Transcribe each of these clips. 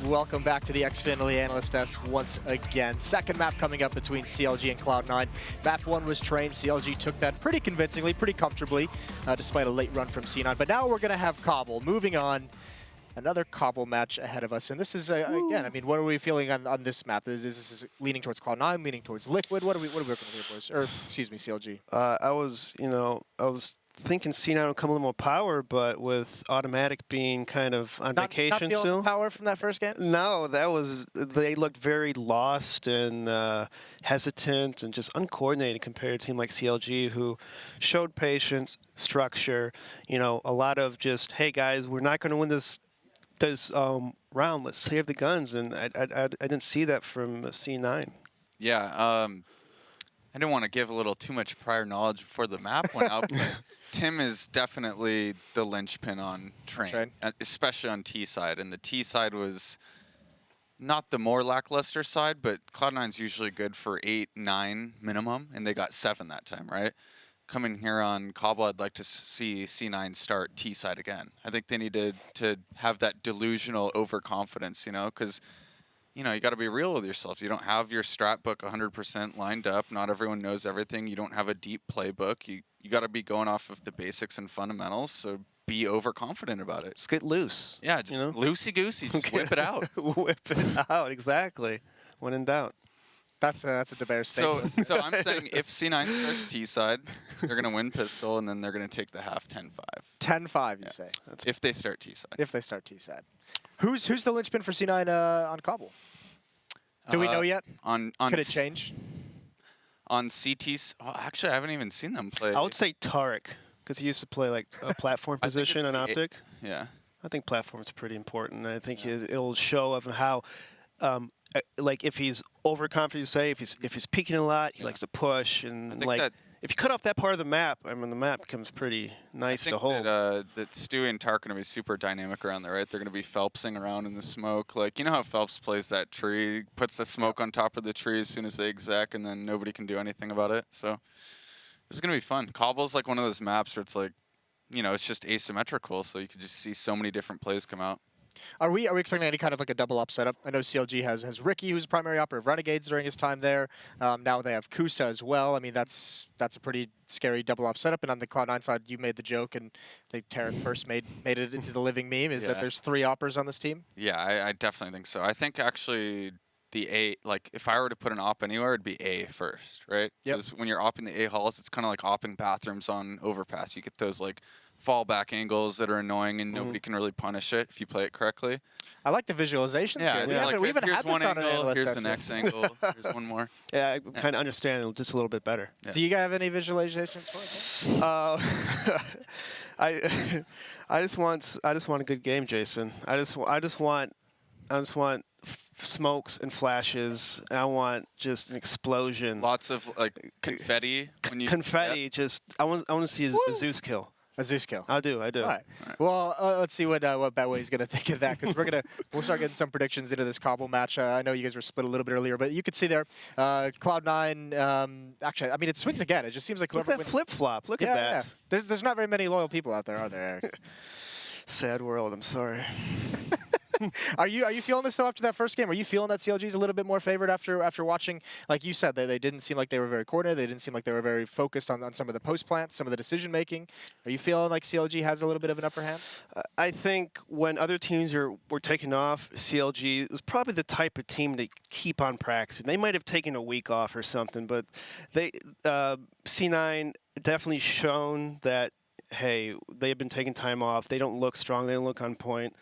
welcome back to the Xfinity Analyst Desk once again. Second map coming up between CLG and Cloud9. Map 1 was trained. CLG took that pretty convincingly, pretty comfortably, despite a late run from C9. But now we're going to have Cbble. Moving on, another Cbble match ahead of us. And this is, again, I mean, what are we feeling on this map? Is this leaning towards Cloud9, leaning towards Liquid? What are we looking at here, boys? Or, excuse me, CLG. I was thinking C9 would come a little more power, but with Automatic being kind of on vacation not still. Power from that first game? No, they looked very lost and hesitant and just uncoordinated compared to a team like CLG, who showed patience, structure, a lot of just, hey guys, we're not going to win this round. Let's save the guns, and I didn't see that from C9. Yeah, I didn't want to give a little too much prior knowledge before the map went out, but Tim is definitely the linchpin on Train, especially on T side. And the T side was not the more lackluster side, but Cloud9's usually good for 8, 9 minimum, and they got 7 that time, right? Coming here on Cbble, I'd like to see C9 start T side again. I think they needed to have that delusional overconfidence, because you got to be real with yourselves. You don't have your strat book 100% lined up. Not everyone knows everything. You don't have a deep playbook. You got to be going off of the basics and fundamentals. So be overconfident about it. Just get loose. Yeah, just loosey-goosey. Just whip it out. Whip it out, exactly. When in doubt. That's a DeBear statement. So I'm saying if C9 starts T side, they're going to win pistol, and then they're going to take the half 10-5. 10-5, you say? If they start T side. If they start T side. Who's the linchpin for C9 on Cbble? Do we know yet? Could it change? On CT, actually, I haven't even seen them play. I would say Tarek, because he used to play like a platform position on Optic. Yeah. I think platform is pretty important. And I think it'll show of how, like if he's overconfident, say if he's peeking a lot, he likes to push, and like if you cut off that part of the map, I mean the map becomes pretty nice to hold. That Stewie and Tark are going to be super dynamic around there, right? They're going to be Phelpsing around in the smoke. Like, how Phelps plays that tree, puts the smoke on top of the tree as soon as they exec, and then nobody can do anything about it. So this is going to be fun. Cbble's like one of those maps where it's like, it's just asymmetrical, so you can just see so many different plays come out. Are we expecting any kind of like a double up setup? I know CLG has Ricky, who's primary operative Renegades during his time there. Now they have Kusta as well. I mean, that's a pretty scary double up setup. And on the Cloud9 side, you made the joke, and I think Tarek first made it into the living meme, is that there's 3 oppers on this team? Yeah, I definitely think so. I think actually the A, like if I were to put an op anywhere, it'd be A first, right? Because when you're opping the A halls, it's kind of like opping bathrooms on overpass. You get those like fallback angles that are annoying, and nobody can really punish it if you play it correctly. I like the visualizations here. We haven't had this on an analyst. Here's the next angle. Here's one more. Yeah, I kind of understand it just a little bit better. Yeah. Do you guys have any visualizations for it? I just want a good game, Jason. I just want smokes and flashes. I want just an explosion. Lots of like confetti. Confetti. Just I want to see a Zeus kill. A Zeus kill. I do. All right. Well, let's see what Betway's going to think of that, because we'll start getting some predictions into this Cbble match. I know you guys were split a little bit earlier, but you could see there, Cloud9. Actually, I mean, it swings again. It just seems like whoever Look at that flip flop. Look at that. Yeah. There's not very many loyal people out there, are there, Eric? Sad world. I'm sorry. Are you feeling this though after that first game? Are you feeling that CLG's a little bit more favored after watching? Like you said, they didn't seem like they were very coordinated. They didn't seem like they were very focused on some of the post plants, some of the decision making. Are you feeling like CLG has a little bit of an upper hand? I think when other teams were taking off, CLG was probably the type of team to keep on practicing. They might have taken a week off or something, but they C9 definitely shown that, hey, they've been taking time off. They don't look strong. They don't look on point.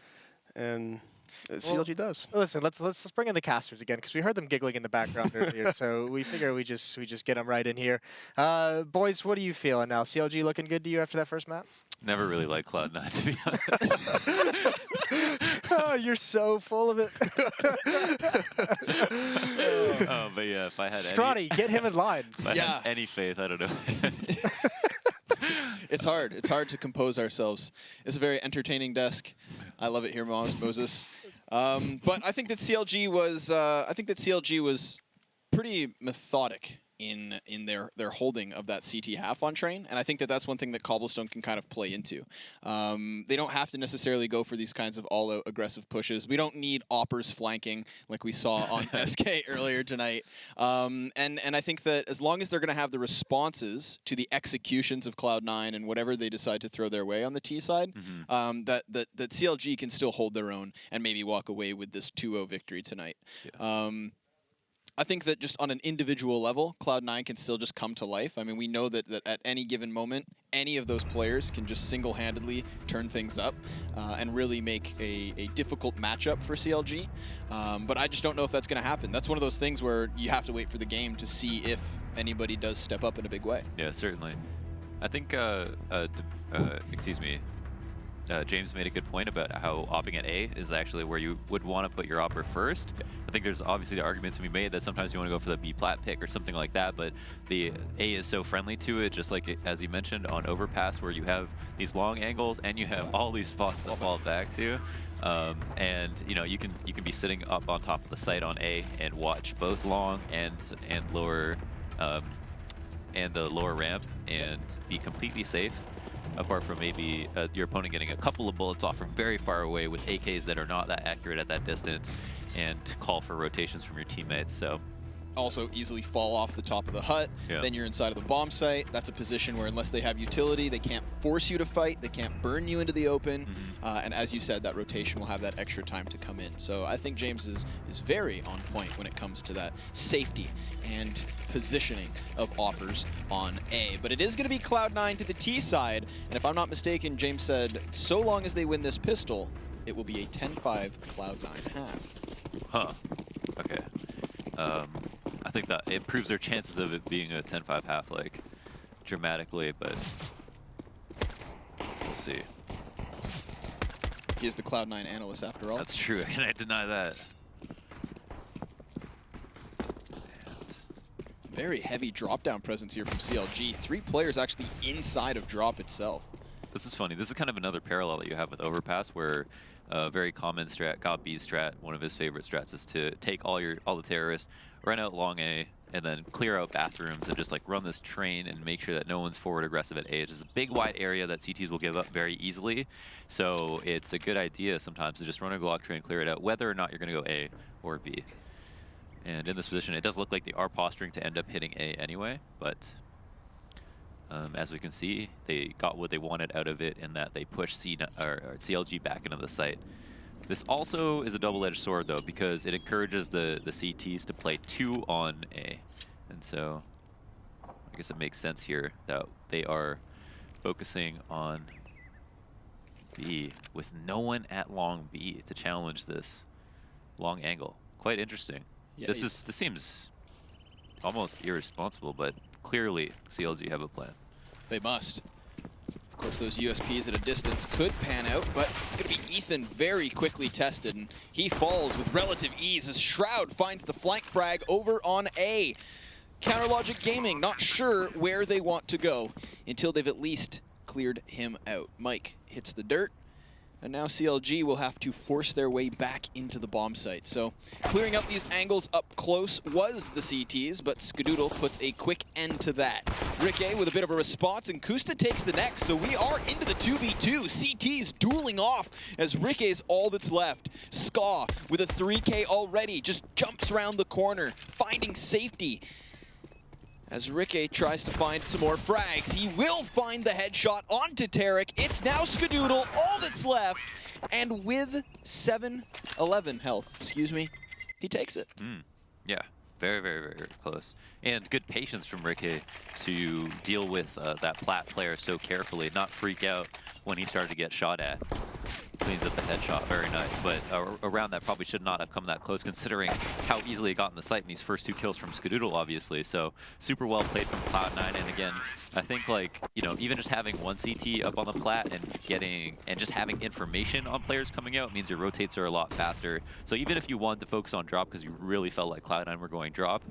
And CLG does. Listen, let's bring in the casters again, because we heard them giggling in the background earlier. So we figure we just get them right in here. Boys, what are you feeling now? CLG looking good to you after that first map? Never really liked Cloud9, to be honest. Oh, you're so full of it. But yeah, if I had Scotty, get him in line. If I had any faith, I don't know. It's hard. It's hard to compose ourselves. It's a very entertaining desk. I love it here, Moses. But I think that CLG was pretty methodic in their holding of that CT half on Train, and I think that that's one thing that Cobblestone can kind of play into. They don't have to necessarily go for these kinds of all-out aggressive pushes. We don't need Oppers flanking like we saw on SK earlier tonight. And I think that as long as they're going to have the responses to the executions of Cloud9 and whatever they decide to throw their way on the T side, that CLG can still hold their own and maybe walk away with this 2-0 victory tonight. Yeah. I think that just on an individual level, Cloud9 can still just come to life. I mean, we know that at any given moment, any of those players can just single-handedly turn things up and really make a difficult matchup for CLG. But I just don't know if that's going to happen. That's one of those things where you have to wait for the game to see if anybody does step up in a big way. Yeah, certainly. I think, excuse me, James made a good point about how opping at A is actually where you would want to put your opper first. I think there's obviously the argument to be made that sometimes you want to go for the B plat pick or something like that, but the A is so friendly to it, just like as you mentioned on overpass, where you have these long angles and you have all these spots to fall back to. And you know, you can be sitting up on top of the site on A and watch both long and lower and the lower ramp and be completely safe. Apart from maybe your opponent getting a couple of bullets off from very far away with AKs that are not that accurate at that distance, and call for rotations from your teammates. So also easily fall off the top of the hut. Yeah. Then you're inside of the bomb site. That's a position where unless they have utility, they can't force you to fight. They can't burn you into the open. And as you said, that rotation will have that extra time to come in. So I think James is very on point when it comes to that safety and positioning of Oppers on A. But it is going to be Cloud9 to the T side. And if I'm not mistaken, James said, so long as they win this pistol, it will be a 10-5 Cloud9 half. Huh. Okay. I think that improves their chances of it being a 10-5 half, like, dramatically, but we'll see. He is the Cloud9 analyst after all. That's true. Can I deny that? Very heavy drop-down presence here from CLG. 3 players actually inside of drop itself. This is funny. This is kind of another parallel that you have with Overpass, where a very common strat, Got B's strat, one of his favorite strats is to take all the terrorists, run out long A, and then clear out bathrooms and just like run this train and make sure that no one's forward aggressive at A. It's just a big wide area that CTs will give up very easily. So it's a good idea sometimes to just run a Glock train, clear it out, whether or not you're going to go A or B. And in this position, it does look like they are posturing to end up hitting A anyway, but as we can see, they got what they wanted out of it in that they pushed CLG back into the site. This also is a double-edged sword, though, because it encourages the CTs to play 2 on A. And so I guess it makes sense here that they are focusing on B with no one at long B to challenge this long angle. Quite interesting. Yeah, this seems almost irresponsible, but clearly CLG have a plan. They must. Of course, those USPs at a distance could pan out, but it's going to be Ethan very quickly tested, and he falls with relative ease as Shroud finds the flank frag over on A. Counterlogic Gaming not sure where they want to go until they've at least cleared him out. Mike hits the dirt, and now CLG will have to force their way back into the bomb site. So clearing out these angles up close was the CTs, but Skadoodle puts a quick end to that. Rick A with a bit of a response, and Kusta takes the next. So we are into the 2v2. CTs dueling off as Rick A's all that's left. Ska with a 3K already, just jumps around the corner, finding safety. As Rick tries to find some more frags, he will find the headshot onto Tarek. It's now Skadoodle, all that's left. And with 711 health, he takes it. Yeah, very, very, very close. And good patience from Rick to deal with that plat player so carefully, not freak out when he started to get shot at. Cleans up the headshot, very nice. But around that probably should not have come that close, considering how easily it got in the sight in these first 2 kills from Skadoodle, obviously. So super well played from Cloud9. And again, I think, like, you know, even just having 1 CT up on the plat and just having information on players coming out means your rotates are a lot faster. So even if you wanted to focus on drop because you really felt like Cloud9 were going drop,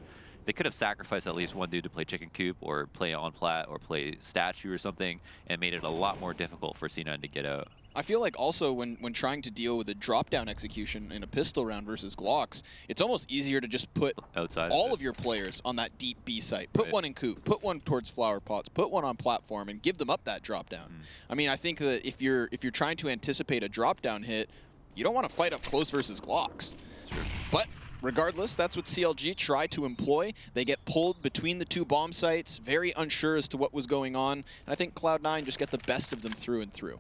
they could have sacrificed at least one dude to play chicken coop or play on plat or play statue or something and made it a lot more difficult for C9 to get out. I feel like also when trying to deal with a drop-down execution in a pistol round versus Glocks, it's almost easier to just put outside all of your players on that deep B site. Put one in coop, put one towards flower pots, put one on platform, and give them up that drop-down. I mean, I think that if you're trying to anticipate a drop-down hit, you don't want to fight up close versus Glocks. True. But regardless, that's what CLG tried to employ. They get pulled between the two bomb sites, very unsure as to what was going on. And I think Cloud9 just get the best of them through and through.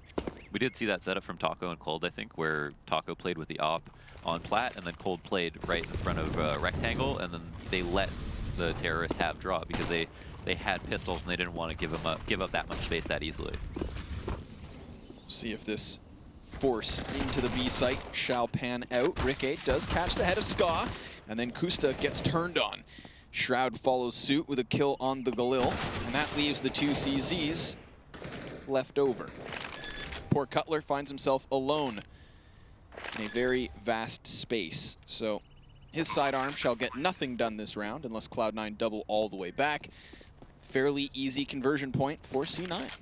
We did see that setup from Taco and Cold, I think, where Taco played with the op on plat, and then Cold played right in front of Rectangle, and then they let the terrorists have drop because they had pistols and they didn't want to give up that much space that easily. See if this force into the B site shall pan out. Rick8 does catch the head of Ska, and then Kusta gets turned on. Shroud follows suit with a kill on the Galil, and that leaves the two CZs left over. Poor Cutler finds himself alone in a very vast space. So his sidearm shall get nothing done this round unless Cloud9 double all the way back. Fairly easy conversion point for C9.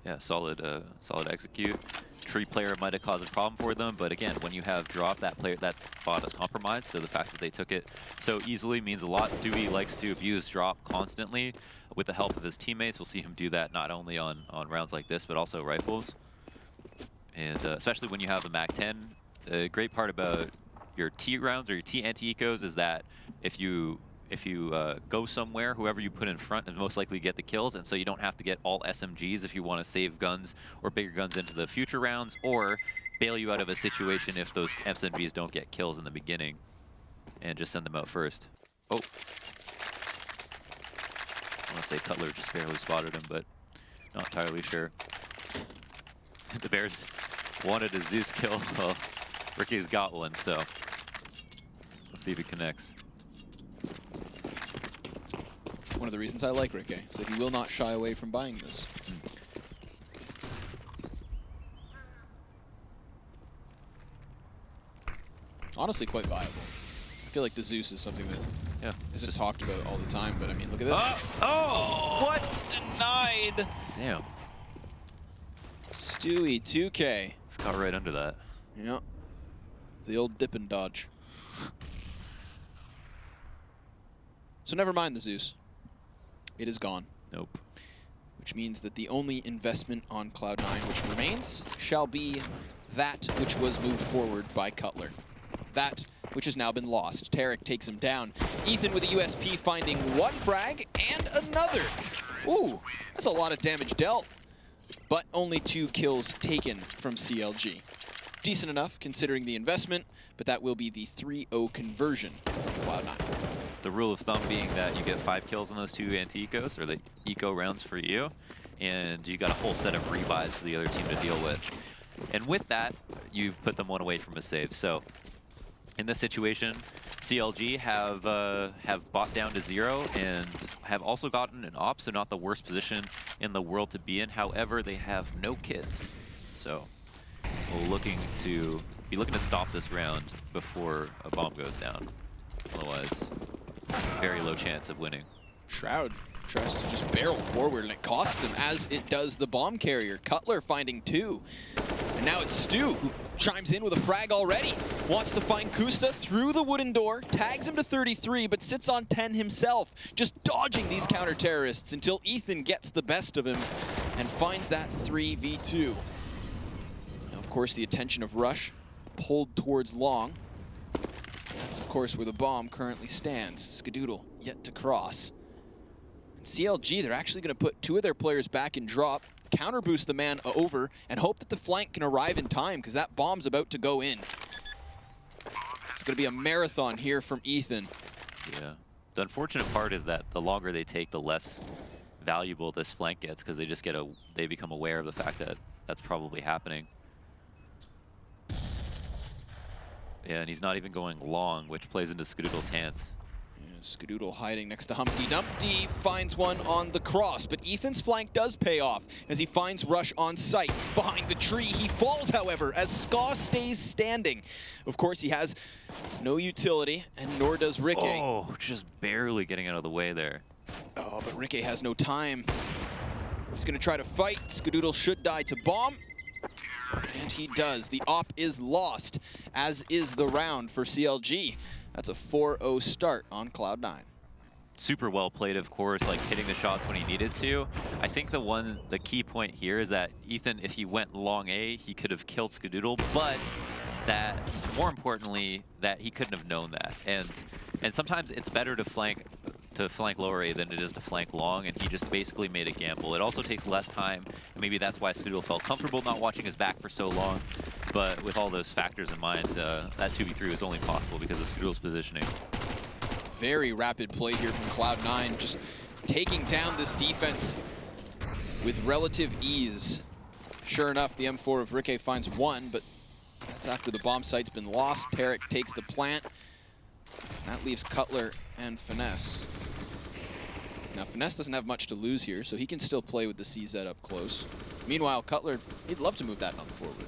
Yeah, solid execute. Tree player might have caused a problem for them, but again, when you have drop, that spot is compromised, so the fact that they took it so easily means a lot. Stewie likes to abuse drop constantly with the help of his teammates. We'll see him do that not only on rounds like this, but also rifles. And especially when you have a MAC-10, the great part about your T rounds or your T anti-ecos is that if you go somewhere, whoever you put in front is most likely to get the kills, and so you don't have to get all SMGs if you want to save guns or bigger guns into the future rounds, or bail you out of a situation if those SMGs don't get kills in the beginning, and just send them out first. Oh. I want to say Cutler just barely spotted him, but not entirely sure. The Bears wanted a Zeus kill. Well, Ricky's got one, so let's see if he connects. One of the reasons I like Rick is that he will not shy away from buying this. Honestly, quite viable. I feel like the Zeus is something that isn't talked about all the time, but I mean, look at this. Oh, what? Denied! Damn. Stewie 2K. It's got right under that. Yep. The old dip and dodge. So never mind the Zeus. It is gone. Nope. Which means that the only investment on Cloud9 which remains shall be that which was moved forward by Cutler. That which has now been lost. Tarek takes him down. Ethan with a USP finding one frag and another. Ooh, that's a lot of damage dealt. But only 2 kills taken from CLG. Decent enough considering the investment, but that will be the 3-0 conversion for Cloud9. The rule of thumb being that you get 5 kills on those 2 anti-ecos, or the eco rounds for you, and you got a whole set of rebuys for the other team to deal with. And with that, you've put them one away from a save. So in this situation, CLG have bought down to 0 and have also gotten an op, so not the worst position in the world to be in. However, they have no kits. So we're be looking to stop this round before a bomb goes down. Otherwise, very low chance of winning. Shroud tries to just barrel forward, and it costs him, as it does the bomb carrier. Cutler finding 2. And now it's Stu, who chimes in with a frag already. Wants to find Kusta through the wooden door, tags him to 33, but sits on 10 himself, just dodging these counter-terrorists until Ethan gets the best of him and finds that 3v2. Now, of course, the attention of Rush pulled towards Long. That's, of course, where the bomb currently stands. Skadoodle yet to cross. And CLG, they're actually going to put 2 of their players back in drop, counter boost the man over, and hope that the flank can arrive in time, because that bomb's about to go in. It's going to be a marathon here from Ethan. Yeah. The unfortunate part is that the longer they take, the less valuable this flank gets, because they become aware of the fact that that's probably happening. Yeah, and he's not even going long, which plays into Skadoodle's hands. Yeah, Skadoodle hiding next to Humpty Dumpty finds one on the cross, but Ethan's flank does pay off as he finds Rush on site. Behind the tree, he falls, however, as Ska stays standing. Of course, he has no utility, and nor does Ricky. Oh, just barely getting out of the way there. Oh, but Ricky has no time. He's going to try to fight. Skadoodle should die to bomb. And he does. The op is lost, as is the round for CLG. That's a 4-0 start on Cloud9. Super well played, of course, like hitting the shots when he needed to. I think the key point here is that Ethan, if he went long A, he could have killed Skadoodle, but that, more importantly, that he couldn't have known that. And sometimes it's better to flank lower A than it is to flank long, and he just basically made a gamble. It also takes less time, and maybe that's why Skadoodle felt comfortable not watching his back for so long. But with all those factors in mind, that 2v3 was only possible because of Skadoodle's positioning. Very rapid play here from Cloud9, just taking down this defense with relative ease. Sure enough, the M4 of Ricky finds one, but that's after the bomb site's been lost. Tarek takes the plant. That leaves Cutler and Finesse. Now, Finesse doesn't have much to lose here, so he can still play with the CZ up close. Meanwhile, Cutler, he'd love to move that on forward.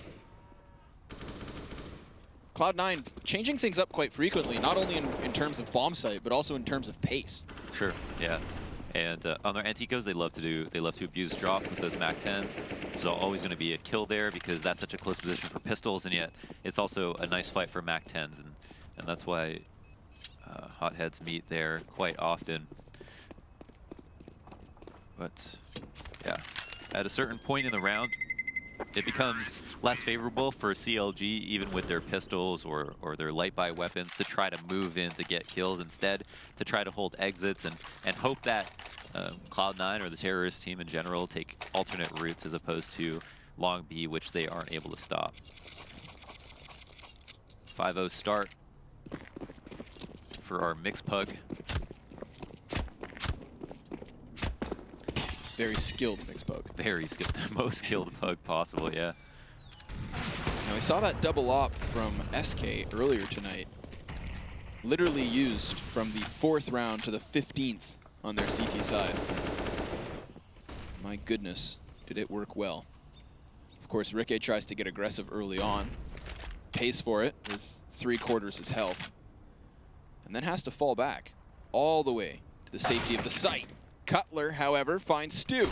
Cloud9 changing things up quite frequently, not only in terms of bomb site, but also in terms of pace. Sure, yeah. And on their Anticos, they love to abuse drop with those Mac 10s. So always going to be a kill there because that's such a close position for pistols, and yet it's also a nice fight for Mac 10s, and that's why hotheads meet there quite often. But yeah, at a certain point in the round, it becomes less favorable for CLG, even with their pistols or their light-by weapons, to try to move in to get kills. Instead, to try to hold exits and hope that Cloud9 or the terrorist team in general take alternate routes as opposed to long B, which they aren't able to stop. 5-0 start for our mix pug. Very skilled mix pug. Very skilled, the most skilled pug possible, yeah. Now we saw that double op from SK earlier tonight. Literally used from the 4th round to the 15th on their CT side. My goodness, did it work well. Of course, Ricky tries to get aggressive early on. Pays for it with 3/4 his health. And then has to fall back all the way to the safety of the site. Cutler, however, finds Stu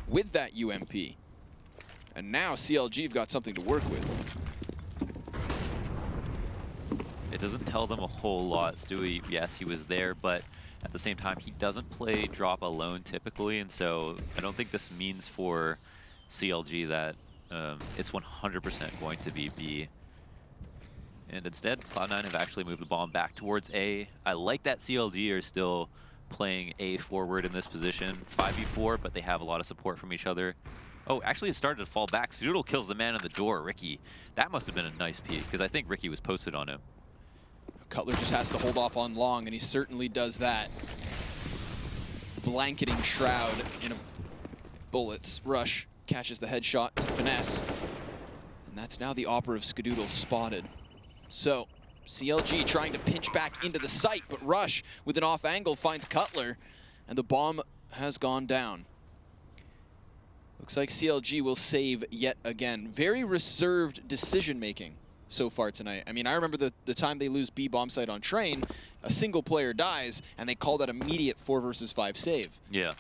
with that UMP. And now CLG have got something to work with. It doesn't tell them a whole lot. Stewie, yes, he was there, but at the same time, he doesn't play drop alone typically, and so I don't think this means for CLG that it's 100% going to be B. And instead, Cloud9 have actually moved the bomb back towards A. I like that CLG are still playing A forward in this position. 5v4, but they have a lot of support from each other. Oh, actually it started to fall back. Skadoodle kills the man in the door, Ricky. That must have been a nice peek, because I think Ricky was posted on him. Cutler just has to hold off on long, and he certainly does that. Blanketing Shroud in a bullets. Rush catches the headshot to Finesse. And that's now the Opera of Skadoodle spotted. So, CLG trying to pinch back into the site, but Rush with an off angle finds Cutler, and the bomb has gone down. Looks like CLG will save yet again. Very reserved decision making so far tonight. I mean, I remember the time they lose B bomb site on train, a single player dies, and they call that immediate 4 versus 5 save. Yeah.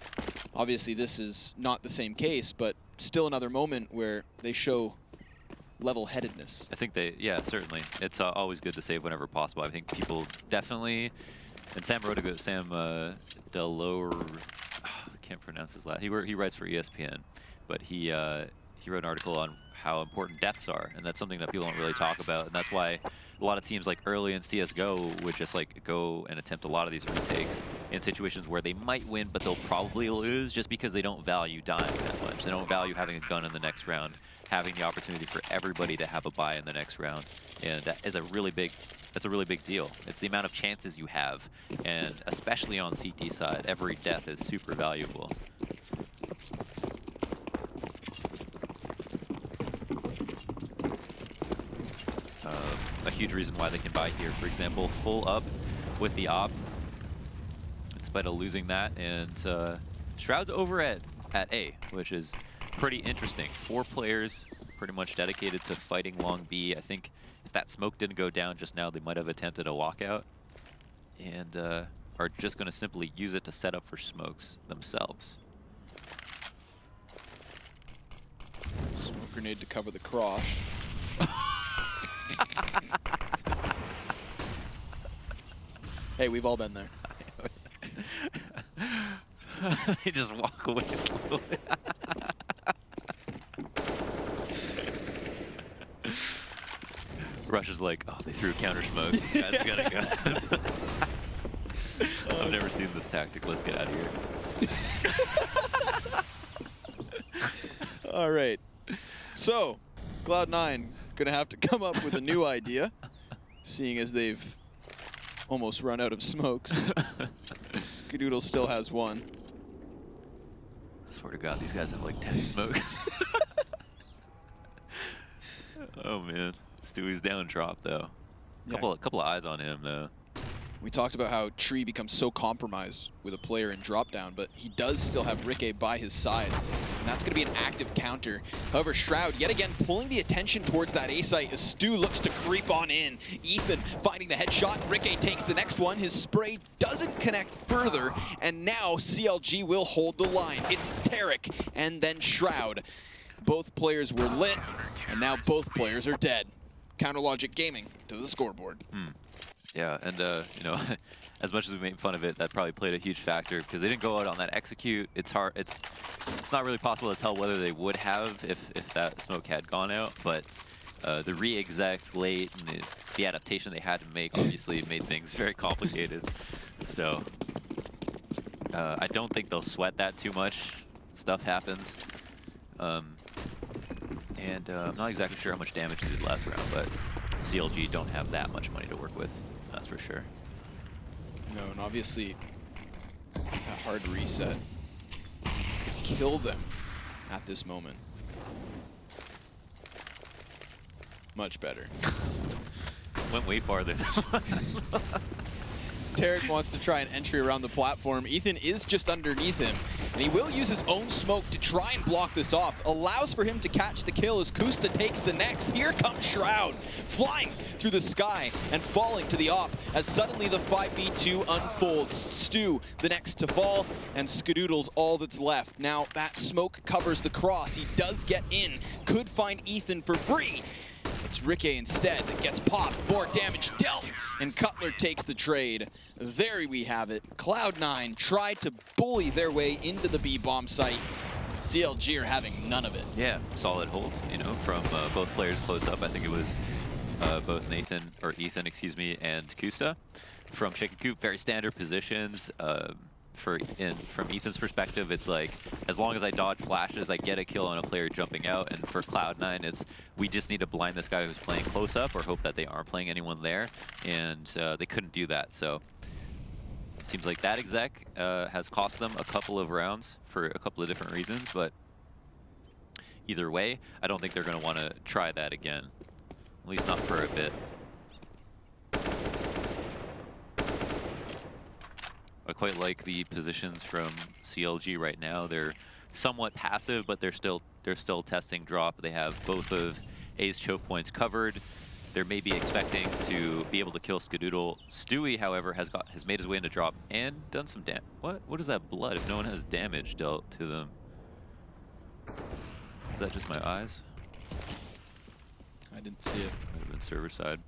Obviously, this is not the same case, but still another moment where they show level-headedness. I think yeah, certainly. It's always good to save whenever possible. I think people definitely, and Sam Delore, I can't pronounce his last. He writes for ESPN, but he wrote an article on how important deaths are, and that's something that people don't really talk about, and that's why a lot of teams like early in CSGO would just like go and attempt a lot of these retakes in situations where they might win, but they'll probably lose just because they don't value dying that much. They don't value having a gun in the next round, having the opportunity for everybody to have a buy in the next round, and that's a really big deal. It's the amount of chances you have, and especially on CT side, every death is super valuable. A huge reason why they can buy here, for example, full up with the op. Cbble losing that, and Shroud's over at A, which is pretty interesting. 4 players pretty much dedicated to fighting long B. I think if that smoke didn't go down just now, they might have attempted a walkout, and are just going to simply use it to set up for smokes themselves. Smoke grenade to cover the cross. Hey, we've all been there. They just walk away slowly. Rush is like, oh, they threw counter smoke. Guys gotta go. I've never seen this tactic. Let's get out of here. All right. So, Cloud9 gonna have to come up with a new idea, seeing as they've almost run out of smokes. Skadoodle still has 1. I swear to God, these guys have like 10 smoke. Oh man, Stewie's down drop though. Couple of eyes on him though. We talked about how Tree becomes so compromised with a player in drop down, but he does still have Rikke by his side, and that's going to be an active counter. However, Shroud yet again pulling the attention towards that A site as Stu looks to creep on in. Ethan finding the headshot. Rikke takes the next one. His spray doesn't connect further, and now CLG will hold the line. It's Tarek and then Shroud. Both players were lit, and now both players are dead. Counter Logic Gaming to the scoreboard. Yeah, and you know, as much as we made fun of it, that probably played a huge factor because they didn't go out on that execute. It's hard. It's not really possible to tell whether they would have if that smoke had gone out. But the re-exec late and the adaptation they had to make obviously made things very complicated. So I don't think they'll sweat that too much. Stuff happens. And I'm not exactly sure how much damage he did last round, but CLG don't have that much money to work with. That's for sure. No, and obviously a hard reset. Kill them at this moment. Much better. Went way farther. Tarek wants to try an entry around the platform. Ethan is just underneath him, and he will use his own smoke to try and block this off. Allows for him to catch the kill as Kusta takes the next. Here comes Shroud, flying through the sky and falling to the op as suddenly the 5v2 unfolds. Stu, the next to fall, and Skadoodle's all that's left. Now that smoke covers the cross. He does get in, could find Ethan for free. It's Rikke instead that gets popped, more damage dealt, and Cutler takes the trade. There we have it. Cloud9 tried to bully their way into the B-bomb site. CLG are having none of it. Yeah, solid hold, you know, from both players close up. I think it was both Ethan, excuse me, and Kusta. From Chicken Coop, very standard positions. From Ethan's perspective, it's like, as long as I dodge flashes, I get a kill on a player jumping out. And for Cloud9, it's, we just need to blind this guy who's playing close up or hope that they aren't playing anyone there. And they couldn't do that. So it seems like that exec has cost them a couple of rounds for a couple of different reasons. But either way, I don't think they're going to want to try that again, at least not for a bit. I quite like the positions from CLG right now. They're somewhat passive, but they're still testing drop. They have both of A's choke points covered. They're maybe expecting to be able to kill Skadoodle. Stewie, however, has made his way into drop and done some damage. What is that blood? If no one has damage dealt to them, is that just my eyes? I didn't see it. Might have been server side.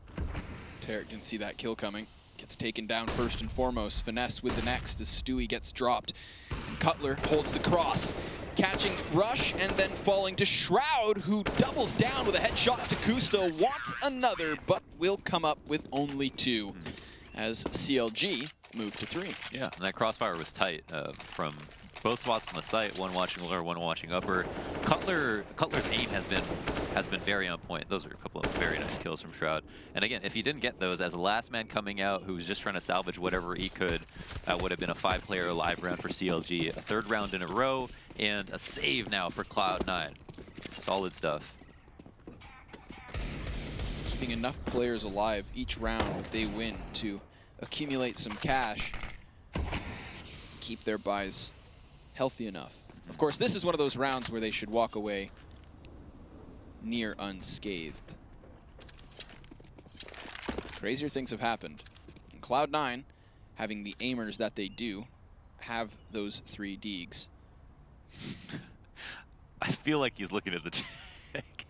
Tarek didn't see that kill coming. Gets taken down first and foremost. Finesse with the next as Stewie gets dropped. And Cutler holds the cross, catching Rush and then falling to Shroud, who doubles down with a headshot to Kusta. Wants another, but will come up with only 2 as CLG move to 3. Yeah, and that crossfire was tight from both spots on the site, one watching lower, one watching upper. Cutler's aim has been very on point. Those are a couple of very nice kills from Shroud. And again, if he didn't get those, as a last man coming out who was just trying to salvage whatever he could, that would have been a 5-player live round for CLG. A 3rd round in a row, and a save now for Cloud9. Solid stuff. Keeping enough players alive each round that they win to accumulate some cash. keep their buys healthy enough. Of course, this is one of those rounds where they should walk away near unscathed. Crazier things have happened. And Cloud9, having the aimers that they do, have those 3 Deegs. I feel like he's looking at the check.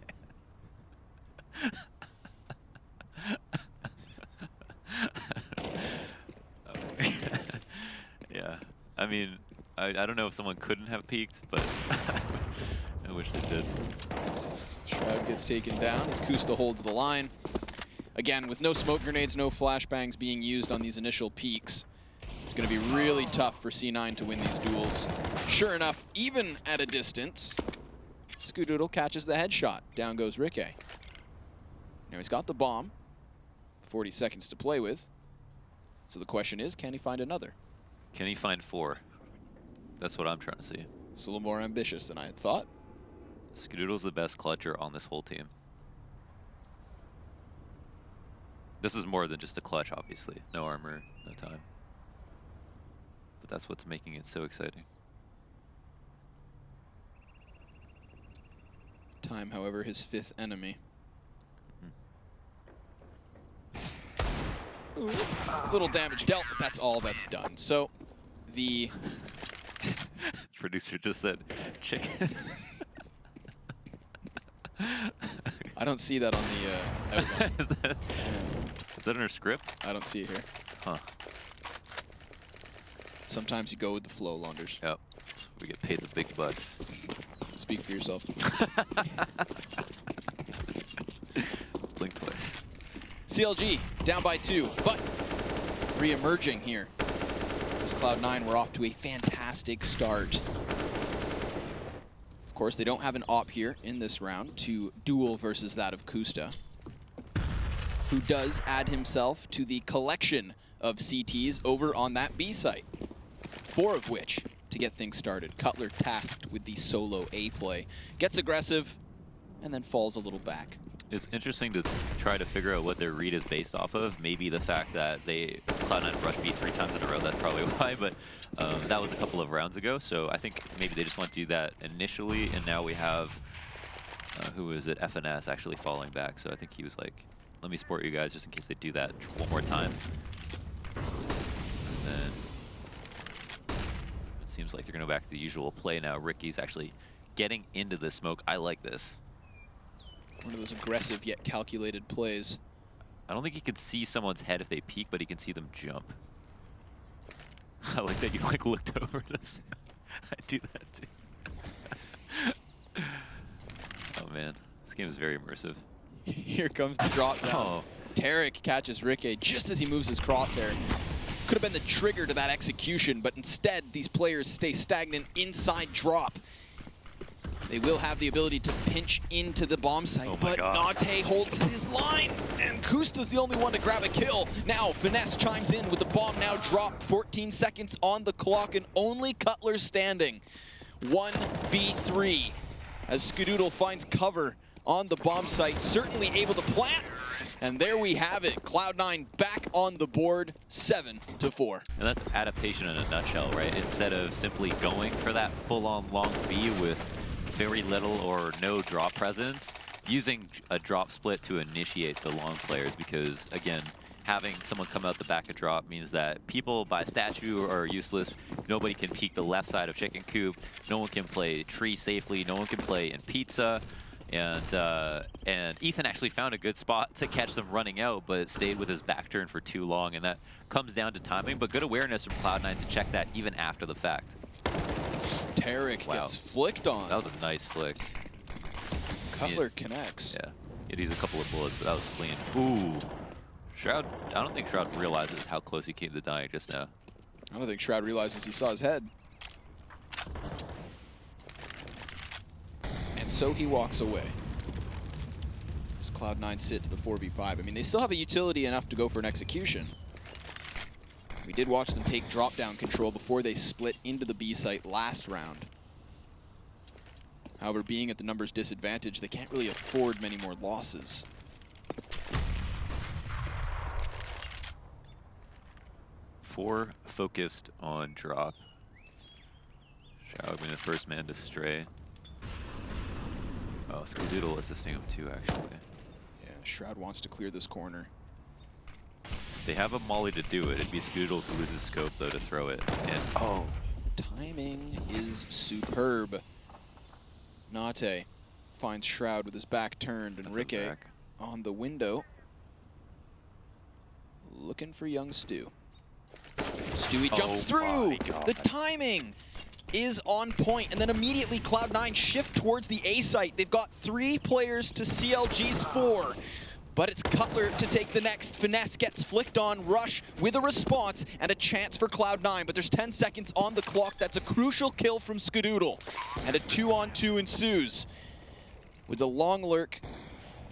Yeah, I mean, I don't know if someone couldn't have peeked, but I wish they did. Shroud gets taken down as Kusta holds the line. Again, with no smoke grenades, no flashbangs being used on these initial peaks, it's going to be really tough for C9 to win these duels. Sure enough, even at a distance, Skadoodle catches the headshot. Down goes Rikke. Now he's got the bomb. 40 seconds to play with. So the question is, can he find another? Can he find 4? That's what I'm trying to see. It's a little more ambitious than I had thought. Skadoodle's the best clutcher on this whole team. This is more than just a clutch, obviously. No armor, no time. But that's what's making it so exciting. Time, however, his 5th enemy. Ooh, little damage dealt, but that's all that's done. So the producer just said chicken. I don't see that on the outline. Is that in her script? I don't see it here. Huh. Sometimes you go with the flow, Launders. Yep. We get paid the big bucks. Speak for yourself. Blink twice. CLG down by 2, but re-emerging here. As Cloud9 were off to a fantastic start. Of course, they don't have an op here in this round to duel versus that of Kusta, who does add himself to the collection of CTs over on that B site. 4 of which to get things started. Cutler tasked with the solo A play. Gets aggressive and then falls a little back. It's interesting to try to figure out what their read is based off of. Maybe the fact that they Cloud9 rushed B 3 times in a row, that's probably why, but that was a couple of rounds ago, so I think maybe they just want to do that initially, and now we have, who is it, FNS actually falling back, so I think he was like, let me support you guys just in case they do that one more time. And then it seems like they're going to go back to the usual play now. Ricky's actually getting into the smoke. I like this. One of those aggressive yet calculated plays. I don't think he can see someone's head if they peek, but he can see them jump. I like that you like looked over this. I do that too. Oh man, this game is very immersive. Here comes the drop down. Oh. Tarek catches Rikke just as he moves his crosshair. Could have been the trigger to that execution, but instead these players stay stagnant inside drop. They will have the ability to pinch into the bomb site, but Nate holds his line, and Kusta's the only one to grab a kill. Now, Finesse chimes in with the bomb now dropped, 14 seconds on the clock, and only Cutler standing. 1v3, as Skadoodle finds cover on the bomb site, certainly able to plant, and there we have it. Cloud9 back on the board, 7-4. And that's adaptation in a nutshell, right? Instead of simply going for that full-on long B with very little or no drop presence, using a drop split to initiate the long players, because again, having someone come out the back of drop means that people by statue are useless. Nobody can peek the left side of chicken coop. No one can play tree safely. No one can play in pizza. And Ethan actually found a good spot to catch them running out, but stayed with his back turn for too long, and that comes down to timing, but good awareness from Cloud9 to check that even after the fact. Tarek gets flicked on. That was a nice flick. Cutler connects. Yeah, it used a couple of bullets, but that was clean. Ooh, Shroud, I don't think Shroud realizes how close he came to dying just now. I don't think Shroud realizes he saw his head. And so he walks away. Does Cloud9 sit to the 4v5? I mean, they still have a utility enough to go for an execution. We did watch them take drop-down control before they split into the B site last round. However, being at the numbers disadvantage, they can't really afford many more losses. Four focused on drop, Shroud being the first man to stray. Oh, Skedoodle assisting him too, actually. Yeah, Shroud wants to clear this corner. They have a molly to do it. It'd be Skedoodle to lose his scope, though, to throw it. And oh, Timing is superb. Nate finds Shroud with his back turned, and Ricky on the window looking for young Stu. Stewie jumps through. The timing is on point, and then immediately Cloud9 shift towards the A site. They've got 3 players to CLG's 4. But it's Cutler to take the next. Finesse gets flicked on. Rush with a response and a chance for Cloud9. But there's 10 seconds on the clock. That's a crucial kill from Skedoodle. And a 2-on-2 ensues. With the long lurk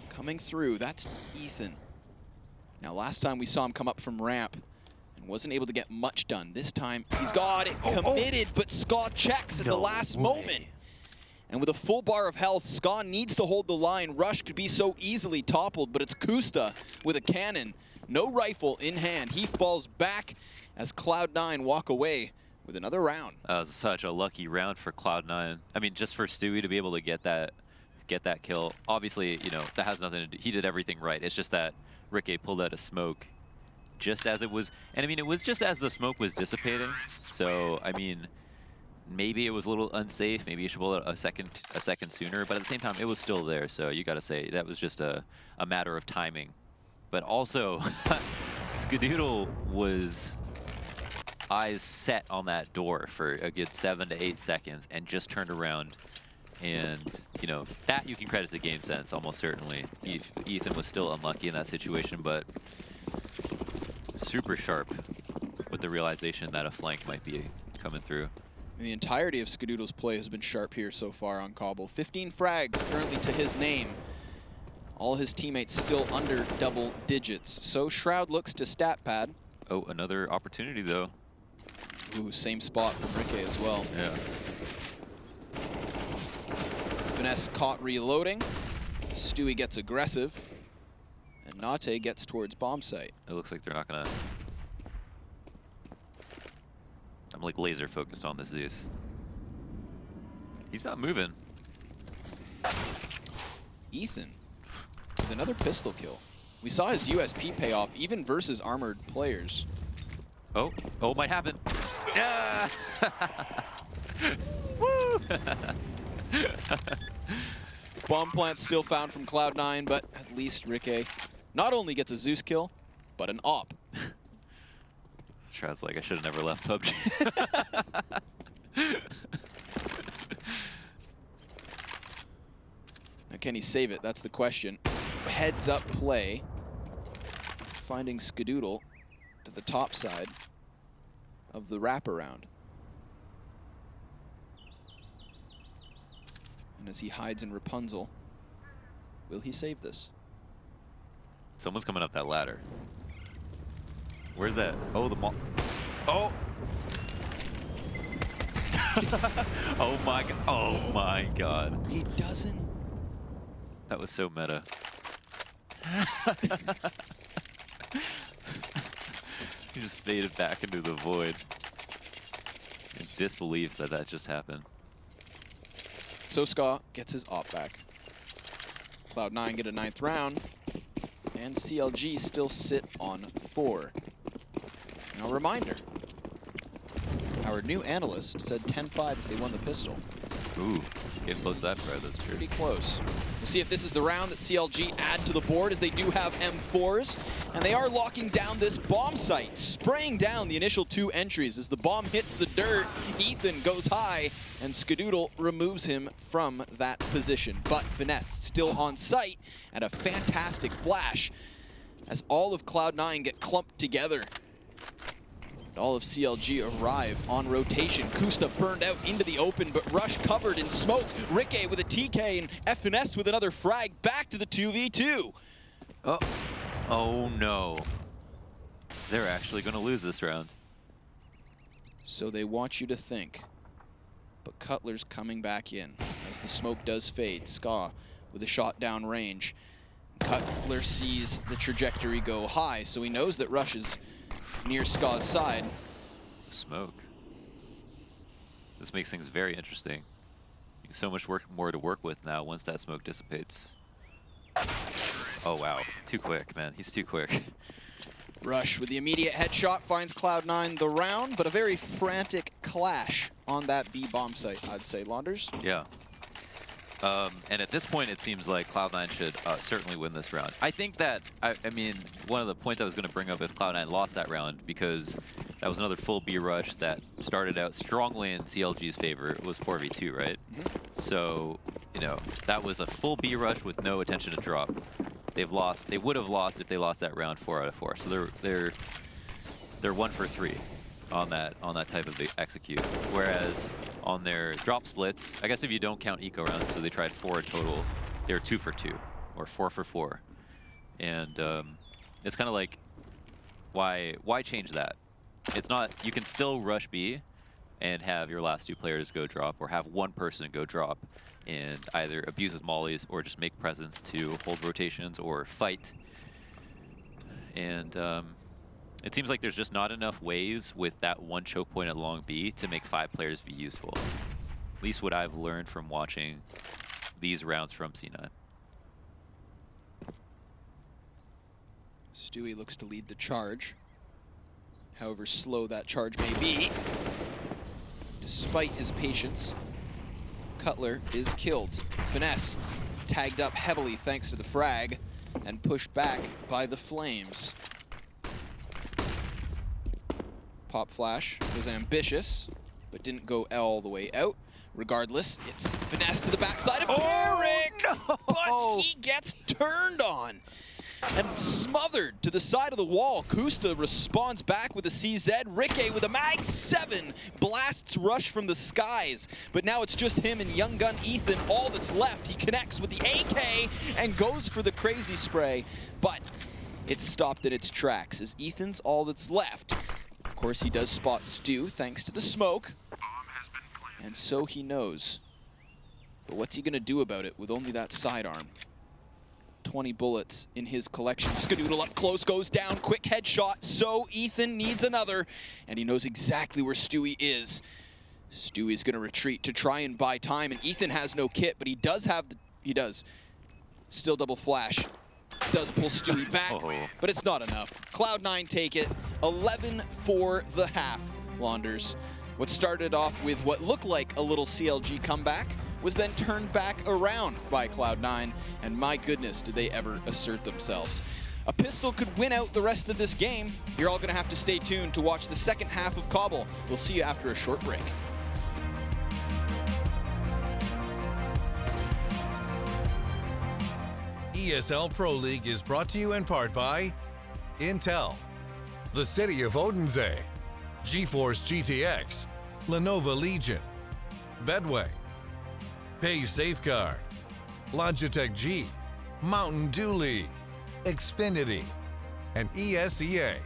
coming through. That's Ethan. Now, last time we saw him come up from ramp and wasn't able to get much done. This time, he's got it committed, but Ska checks at the last moment. And with a full bar of health, Ska needs to hold the line. Rush could be so easily toppled, but it's Kusta with a cannon. No rifle in hand. He falls back as Cloud9 walk away with another round. That was such a lucky round for Cloud9. I mean, just for Stewie to be able to get that kill. Obviously, you know, that has nothing to do. He did everything right. It's just that Ricky pulled out a smoke just as it was. And I mean, it was just as the smoke was dissipating. So, I mean, maybe it was a little unsafe. Maybe you should pull it a second sooner. But at the same time, it was still there. So you got to say that was just a matter of timing. But also, Skedoodle was eyes set on that door for a good 7 to 8 seconds and just turned around. And, you know, that you can credit to game sense, almost certainly. Ethan was still unlucky in that situation, but super sharp with the realization that a flank might be coming through. The entirety of Skedoodle's play has been sharp here so far on Cobble. 15 frags currently to his name. All his teammates still under double digits. So Shroud looks to stat pad. Oh, another opportunity though. Ooh, same spot from Ricky as well. Yeah. Finesse caught reloading. Stewie gets aggressive. And Nate gets towards bomb site. It looks like they're not gonna... I'm like laser focused on this Zeus. He's not moving. Ethan with another pistol kill. We saw his USP pay off even versus armored players. Oh, might happen. Yeah! Woo! Bomb plant still found from Cloud9, but at least Ricky not only gets a Zeus kill, but an op. Shroud's like, I should have never left PUBG. Now, can he save it? That's the question. Heads up play. Finding Skedoodle to the top side of the wraparound. And as he hides in Rapunzel, will he save this? Someone's coming up that ladder. Where's that? Oh, the mall. Oh! Oh my god. Oh my god. He doesn't. That was so meta. He just faded back into the void. In disbelief that that just happened. So Ska gets his op back. Cloud9 get a 9th round. And CLG still sit on 4. Now, reminder, our new analyst said 10-5 if they won the pistol. Ooh, getting close to that, Fred, that's true. Pretty close. We'll see if this is the round that CLG add to the board, as they do have M4s. And they are locking down this bomb site, spraying down the initial 2 entries. As the bomb hits the dirt, Ethan goes high, and Skedoodle removes him from that position. But Finesse still on site, and a fantastic flash as all of Cloud9 get clumped together. All of CLG arrive on rotation. Kusta burned out into the open, but Rush covered in smoke. Ricky with a TK and FNS with another frag. Back to the 2v2. Oh no. They're actually going to lose this round. So they want you to think. But Cutler's coming back in as the smoke does fade. Ska with a shot down range. Cutler sees the trajectory go high, so he knows that Rush is near Ska's side. Smoke. This makes things very interesting. So much more to work with now once that smoke dissipates. Oh wow, too quick, man. He's too quick. Rush with the immediate headshot finds Cloud9 the round, but a very frantic clash on that B bomb site, I'd say. Launders? Yeah. And at this point, it seems like Cloud9 should certainly win this round. I think that, I mean, one of the points I was going to bring up if Cloud9 lost that round, because that was another full B rush that started out strongly in CLG's favor. It was 4v2, right? So, you know, that was a full B rush with no attention to drop. They've lost. They would have lost if they lost that round 4 out of 4. So they're 1 for 3 on that type of execute. Whereas on their drop splits, I guess if you don't count eco rounds, so they tried 4 total, they're 2 for 2 or 4 for 4. And it's kind of like, why change that? It's not. You can still rush B and have your last 2 players go drop, or have one person go drop and either abuse with mollies or just make presence to hold rotations or fight. And it seems like there's just not enough ways with that one choke point at long B to make 5 players be useful. At least what I've learned from watching these rounds from C9. Stewie looks to lead the charge. However slow that charge may be, despite his patience, Cutler is killed. Finesse tagged up heavily thanks to the frag and pushed back by the Flames. Pop Flash was ambitious, but didn't go all the way out. Regardless, it's Finesse to the backside of Eric, no! But he gets turned on and smothered to the side of the wall. Kusta responds back with a CZ. Rikke with a Mag 7 blasts Rush from the skies. But now it's just him and young gun Ethan. All that's left. He connects with the AK and goes for the crazy spray. But it's stopped in its tracks as Ethan's all that's left. Of course, he does spot Stu thanks to the smoke. And so he knows. But what's he going to do about it with only that sidearm? 20 bullets in his collection. Skadoodle up close, goes down, quick headshot. So Ethan needs another, and he knows exactly where Stewie is. Stewie's gonna retreat to try and buy time, and Ethan has no kit, but he does have the, he does. Still double flash. Does pull Stewie back, but it's not enough. Cloud9 take it, 11 for the half, Launders. What started off with what looked like a little CLG comeback was then turned back around by Cloud9, and my goodness, did they ever assert themselves. A pistol could win out the rest of this game. You're all gonna have to stay tuned to watch the second half of Cbble. We'll see you after a short break. ESL Pro League is brought to you in part by Intel, the City of Odense, GeForce GTX, Lenovo Legion, Bedway, Pay Safeguard, Logitech G, Mountain Dew League, Xfinity, and ESEA.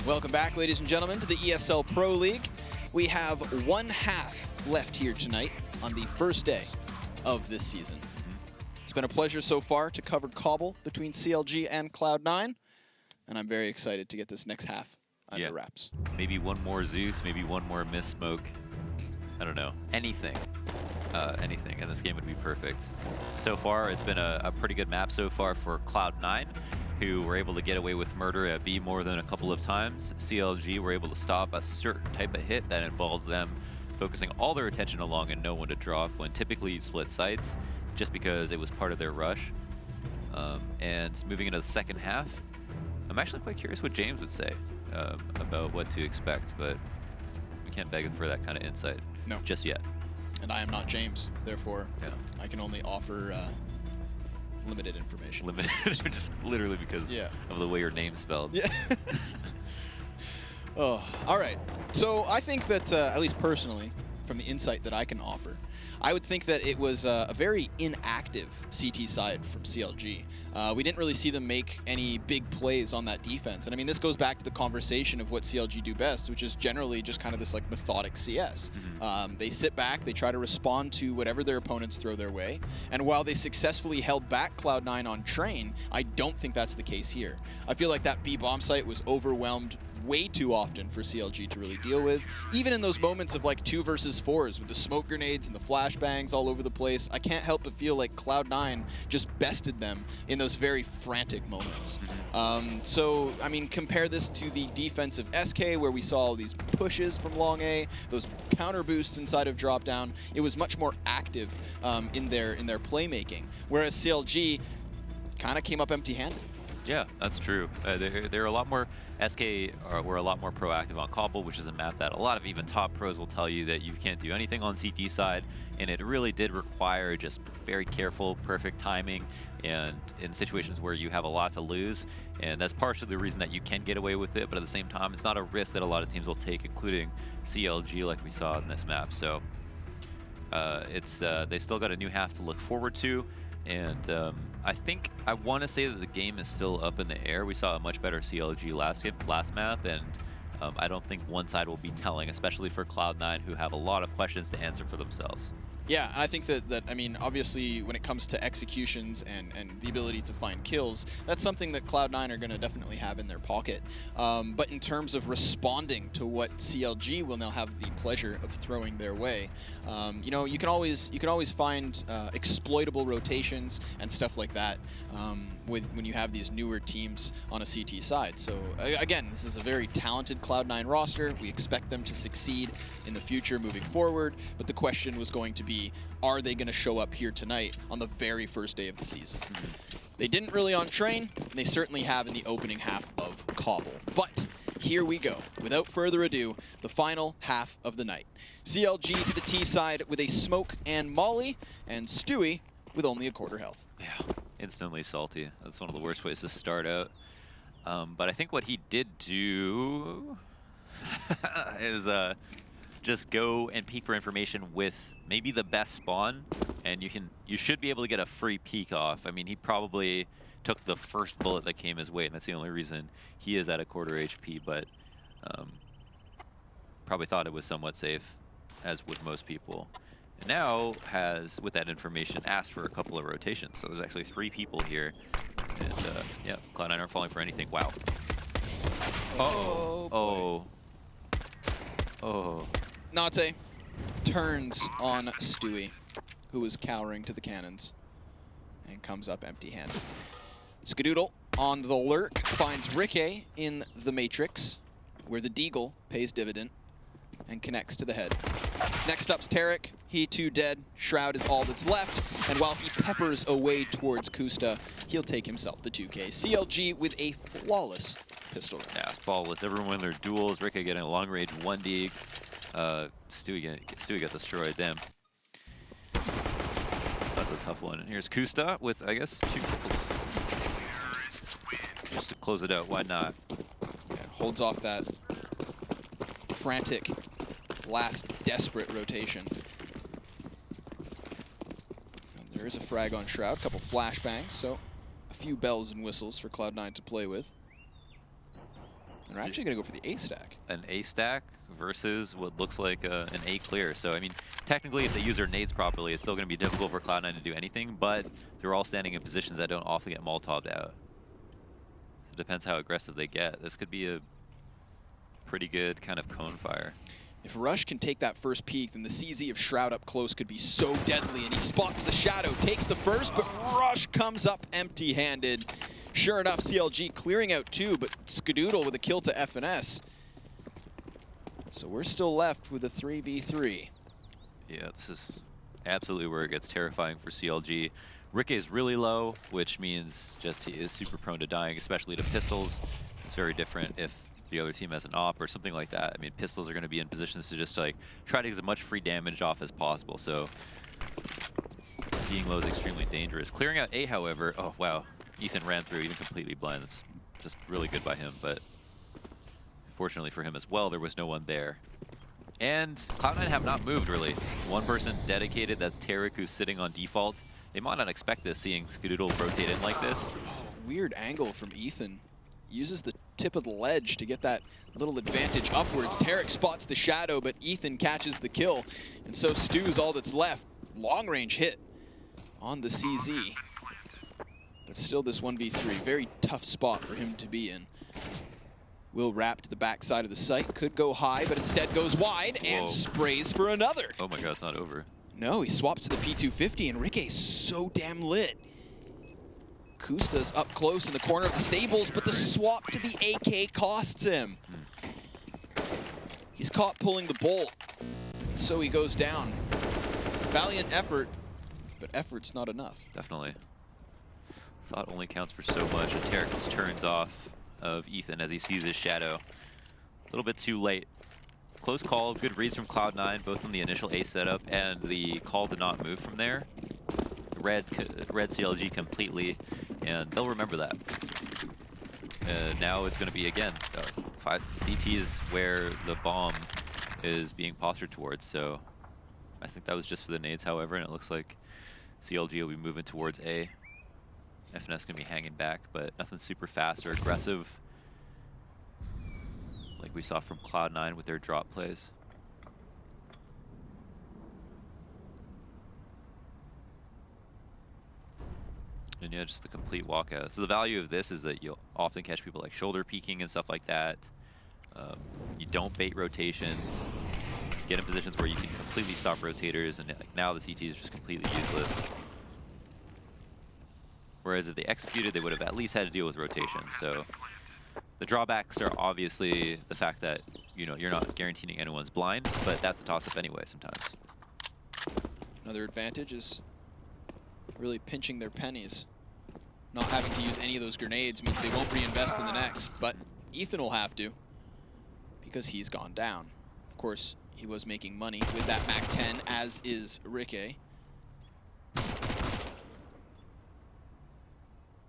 Welcome back, ladies and gentlemen, to the ESL Pro League. We have one half left here tonight on the first day of this season. It's been a pleasure so far to cover Cbble between CLG and Cloud9, and I'm very excited to get this next half under wraps. Maybe one more Zeus, maybe one more Miss Smoke. I don't know, anything, and this game would be perfect. So far, it's been a pretty good map so far for Cloud9, who were able to get away with murder at B more than a couple of times. CLG were able to stop a certain type of hit that involved them focusing all their attention along and no one to drop when typically you split sites, just because it was part of their rush. And moving into the second half, I'm actually quite curious what James would say about what to expect, but we can't beg him for that kind of insight just yet. And I am not James, therefore I can only offer limited information. Limited, just literally because of the way your name's spelled. Yeah. Oh, all right. So I think that, at least personally, from the insight that I can offer, I would think that it was a very inactive CT side from CLG. We didn't really see them make any big plays on that defense. And I mean, this goes back to the conversation of what CLG do best, which is generally just kind of this like methodic CS. They sit back, they try to respond to whatever their opponents throw their way. And while they successfully held back Cloud9 on Train, I don't think that's the case here. I feel like that B bomb site was overwhelmed way too often for CLG to really deal with. Even in those moments of like 2 versus 4s with the smoke grenades and the flashbangs all over the place, I can't help but feel like Cloud9 just bested them in those very frantic moments. So, I mean, compare this to the defense of SK, where we saw all these pushes from long A, those counter boosts inside of drop down. It was much more active in their playmaking, whereas CLG kind of came up empty-handed. Yeah, that's true. They're a lot more, SK were a lot more proactive on Cbble, which is a map that a lot of even top pros will tell you that you can't do anything on CT side, and it really did require just very careful, perfect timing, and in situations where you have a lot to lose, and that's partially the reason that you can get away with it, but at the same time, it's not a risk that a lot of teams will take, including CLG like we saw in this map. So they still got a new half to look forward to. And I want to say that the game is still up in the air. We saw a much better CLG last map, and I don't think one side will be telling, especially for Cloud9, who have a lot of questions to answer for themselves. Yeah, and I think that I mean, obviously, when it comes to executions and the ability to find kills, that's something that Cloud9 are going to definitely have in their pocket. But in terms of responding to what CLG will now have the pleasure of throwing their way, you know, you can always find exploitable rotations and stuff like that when you have these newer teams on a CT side. So again, this is a very talented Cloud9 roster. We expect them to succeed in the future moving forward, but the question was going to be, are they going to show up here tonight on the very first day of the season? They didn't really on Train, and they certainly have in the opening half of Cbble. But here we go. Without further ado, the final half of the night. CLG to the T side with a smoke and molly, and Stewie with only a quarter health. Yeah, instantly salty. That's one of the worst ways to start out. But I think what he did do is just go and peek for information with maybe the best spawn, and you should be able to get a free peek off. I mean, he probably took the first bullet that came his way, and that's the only reason he is at a quarter HP, but probably thought it was somewhat safe, as would most people. And now has, with that information, asked for a couple of rotations. So there's actually 3 people here. And yeah, Cloud9 aren't falling for anything. Wow. Uh-oh. Oh. Nate turns on Stewie, who is cowering to the cannons, and comes up empty-handed. Skadoodle on the lurk finds Rikke in the Matrix, where the Deagle pays dividend and connects to the head. Next up's Tarek. He too dead. Shroud is all that's left. And while he peppers away towards Kusta, he'll take himself the 2K. CLG with a flawless pistol round. Yeah, flawless. Everyone in their duels. Rikke getting a long-range 1D. Stewie got destroyed. Damn. That's a tough one. And here's Kusta with, I guess, 2 kills. Just to close it out. Why not? Yeah, holds off that frantic, last desperate rotation. And there is a frag on Shroud, a couple flashbangs, so a few bells and whistles for Cloud9 to play with. And we're actually going to go for the A stack. An A stack versus what looks like an A clear. So, I mean, technically, if they use their nades properly, it's still going to be difficult for Cloud9 to do anything, but they're all standing in positions that don't often get Molotov'd out. So it depends how aggressive they get. This could be a pretty good kind of cone fire. If Rush can take that first peek, then the CZ of Shroud up close could be so deadly. And he spots the Shadow, takes the first, but Rush comes up empty-handed. Sure enough, CLG clearing out 2, but Skadoodle with a kill to FNS. So we're still left with a 3v3. Yeah, this is absolutely where it gets terrifying for CLG. Rick is really low, which means just he is super prone to dying, especially to pistols. It's very different if the other team has an op or something like that. I mean, pistols are going to be in positions to just like try to get as much free damage off as possible. So being low is extremely dangerous. Clearing out A, however, oh wow, Ethan ran through even completely blind. That's just really good by him, but fortunately for him as well, there was no one there. And Cloud9 have not moved really. One person dedicated, that's Tarek, who's sitting on default. They might not expect this, seeing Skadoodle rotate in like this. Oh, weird angle from Ethan. Uses the tip of the ledge to get that little advantage upwards. Tarek spots the Shadow, but Ethan catches the kill. And so Stu's all that's left. Long range hit on the CZ. But still this 1v3, very tough spot for him to be in. Will wrap to the backside of the site, could go high, but instead goes wide and sprays for another. Oh my god, it's not over. No, he swaps to the P250, and Ricke's so damn lit. Kusta's up close in the corner of the stables, but the swap to the AK costs him. He's caught pulling the bolt, so he goes down. Valiant effort, but effort's not enough. Definitely. Thought only counts for so much, and Tarek just turns off of Ethan as he sees his Shadow. A little bit too late. Close call, good reads from Cloud9, both on the initial A setup and the call to not move from there. Read CLG completely, and they'll remember that. Now it's going to be, again, CT is where the bomb is being postured towards, so I think that was just for the nades, however, and it looks like CLG will be moving towards A. FNS going to be hanging back, but nothing super fast or aggressive like we saw from Cloud9 with their drop plays. And yeah, just the complete walkout. So the value of this is that you'll often catch people like shoulder peeking and stuff like that. You don't bait rotations. Get in positions where you can completely stop rotators, and like now the CT is just completely useless. Whereas if they executed, they would have at least had to deal with rotations. So the drawbacks are obviously the fact that, you know, you're not guaranteeing anyone's blind, but that's a toss-up anyway sometimes. Another advantage is really pinching their pennies. Not having to use any of those grenades means they won't reinvest in the next, but Ethan will have to because he's gone down. Of course, he was making money with that MAC-10, as is Ricke.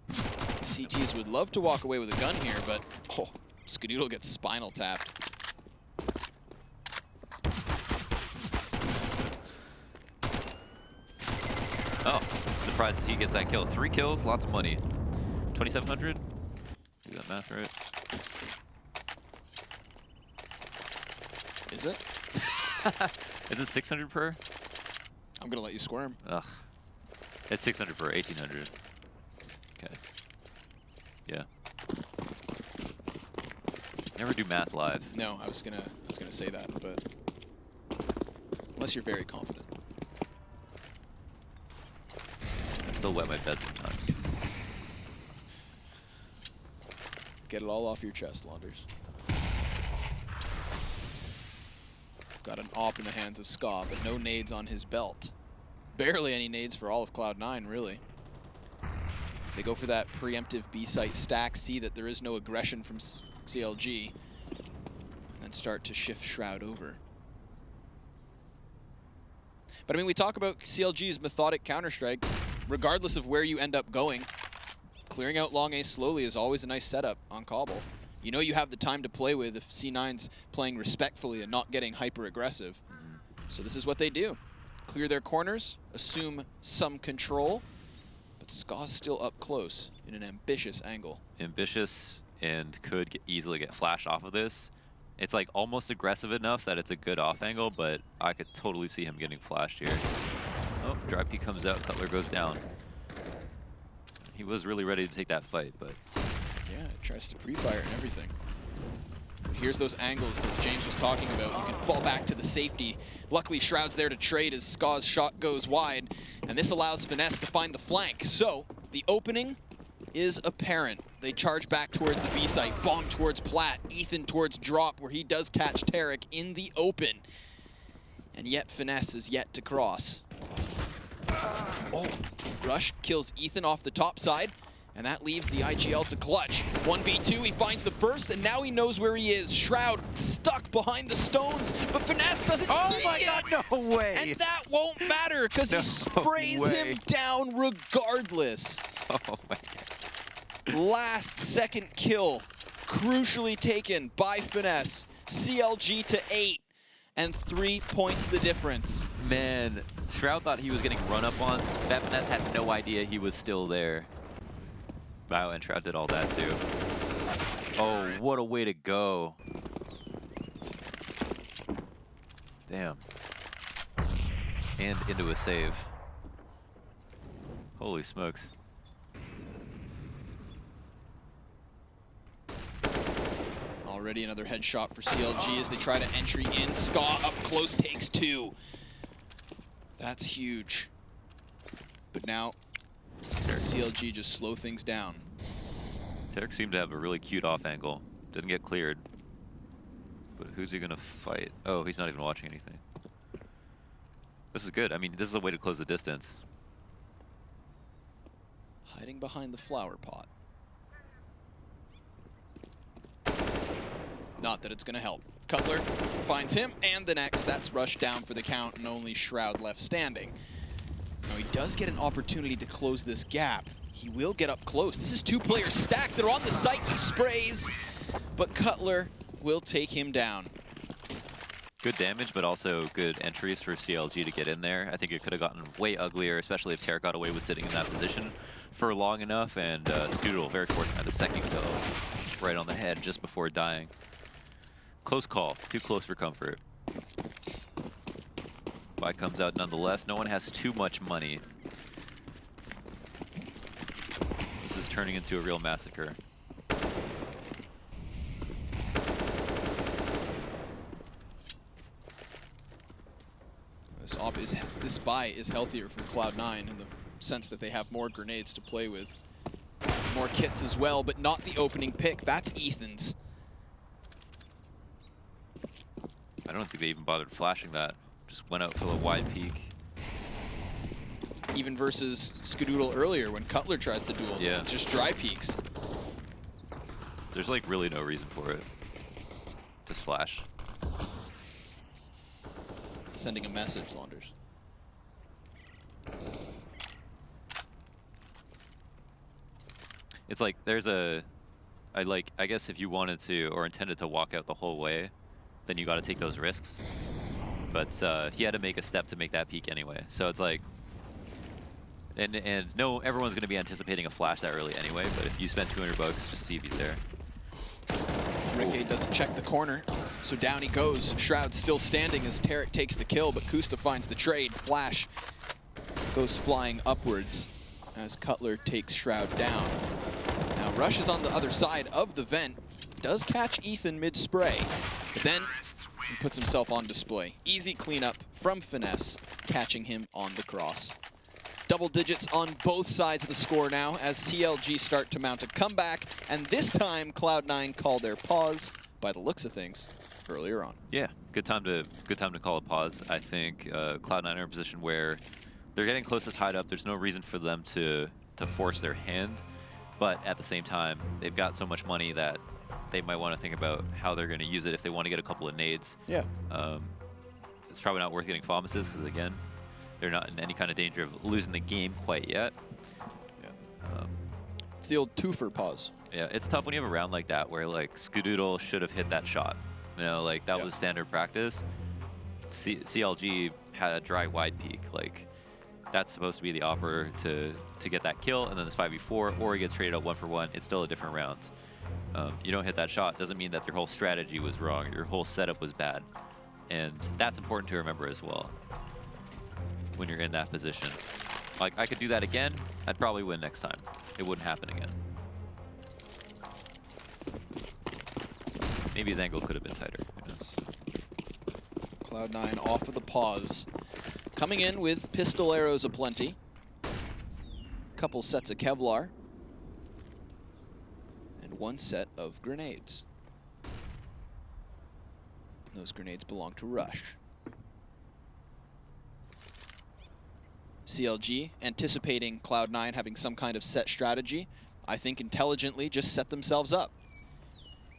CTs would love to walk away with a gun here, but oh, Skadoodle gets spinal tapped. Oh, surprised he gets that kill. 3 kills, lots of money. 2,700? Do that math right. Is it? Is it 600 per? I'm gonna let you squirm. Ugh. It's 600 per, 1,800. Okay. Yeah. Never do math live. No, I was gonna say that, but unless you're very confident. I still wet my bed sometimes. Get it all off your chest, Launders. Got an op in the hands of Ska, but no nades on his belt. Barely any nades for all of Cloud9, really. They go for that preemptive B-site stack, see that there is no aggression from CLG, and then start to shift Shroud over. But I mean, we talk about CLG's methodic Counter-Strike. Regardless of where you end up going, clearing out long A slowly is always a nice setup on Cobble. You know you have the time to play with if C9's playing respectfully and not getting hyper-aggressive. So this is what they do. Clear their corners, assume some control, but Ska's still up close in an ambitious angle. Ambitious and could easily get flashed off of this. It's like almost aggressive enough that it's a good off angle, but I could totally see him getting flashed here. Oh, dry P comes out, Cutler goes down. He was really ready to take that fight, but... Yeah, it tries to pre-fire and everything. Here's those angles that James was talking about. You can fall back to the safety. Luckily, Shroud's there to trade as Ska's shot goes wide, and this allows Finesse to find the flank. So, the opening is apparent. They charge back towards the B site, bomb towards Platt, Ethan towards drop, where he does catch Tarek in the open. And yet Finesse is yet to cross. Oh, Rush kills Ethan off the top side, and that leaves the IGL to clutch. 1v2, he finds the first, and now he knows where he is. Shroud stuck behind the stones, but Finesse doesn't see it! Oh my god, no way! And that won't matter, because he sprays him down regardless. Oh my god. Last second kill, crucially taken by Finesse. CLG to 8, and 3 points the difference. Man, Shroud thought he was getting run up on. Finesse had no idea he was still there. Wow, and Shroud did all that too. Oh, what a way to go. Damn. And into a save. Holy smokes. Already another headshot for CLG as they try to entry in. Ska up close takes 2. That's huge. But now, CLG just slow things down. Tarek seemed to have a really cute off angle. Didn't get cleared. But who's he gonna fight? Oh, he's not even watching anything. This is good. I mean, this is a way to close the distance. Hiding behind the flower pot. Not that it's gonna help. Cutler finds him, and the next. That's Rush down for the count, and only Shroud left standing. Now he does get an opportunity to close this gap. He will get up close. This is 2 players stacked. They're on the site. He sprays, but Cutler will take him down. Good damage, but also good entries for CLG to get in there. I think it could have gotten way uglier, especially if Tarek got away with sitting in that position for long enough. And Cbble, very fortunate, the second kill right on the head just before dying. Close call, too close for comfort. Buy comes out nonetheless. No one has too much money. This is turning into a real massacre. This buy is healthier from Cloud9 in the sense that they have more grenades to play with. More kits as well, but not the opening pick. That's Ethan's. I don't think they even bothered flashing that. Just went out for a wide peek. Even versus Skadoodle earlier when Cutler tries to duel. Yeah. It's just dry peeks. There's like really no reason for it. Just flash. Sending a message, Launders. It's like there's a, I guess if you wanted to or intended to walk out the whole way, then you got to take those risks. But he had to make a step to make that peak anyway. So it's like, and no, everyone's going to be anticipating a flash that early anyway. But if you spend 200 bucks, just see if he's there. Ricky doesn't check the corner, so down he goes. Shroud still standing as Tarek takes the kill, but Kusta finds the trade. Flash goes flying upwards as Cutler takes Shroud down. Now Rush is on the other side of the vent, does catch Ethan mid-spray, but then he puts himself on display. Easy cleanup from Finesse, catching him on the cross. Double digits on both sides of the score now as CLG start to mount a comeback, and this time Cloud9 call their pause by the looks of things earlier on. Yeah, good time to call a pause. I think Cloud9 are in a position where they're getting close to tied up. There's no reason for them to force their hand, but at the same time, they've got so much money that they might want to think about how they're going to use it if they want to get a couple of nades. Yeah. It's probably not worth getting Fomuses because, again, they're not in any kind of danger of losing the game quite yet. Yeah. It's the old twofer pause. Yeah, it's tough when you have a round like that where, like, Skadoodle should have hit that shot. You know, like, that was standard practice. CLG had a dry wide peak. Like, that's supposed to be the offer to get that kill, and then this 5v4, or he gets traded out 1-for-1. It's still a different round. You don't hit that shot, doesn't mean that your whole strategy was wrong. Your whole setup was bad. And that's important to remember as well when you're in that position. Like, I could do that again, I'd probably win next time. It wouldn't happen again. maybe his angle could have been tighter. Who knows? Cloud9 off of the pause. Coming in with pistol arrows aplenty. Couple sets of Kevlar. And one set of grenades. Those grenades belong to Rush. CLG, anticipating Cloud9 having some kind of set strategy, I think intelligently just set themselves up.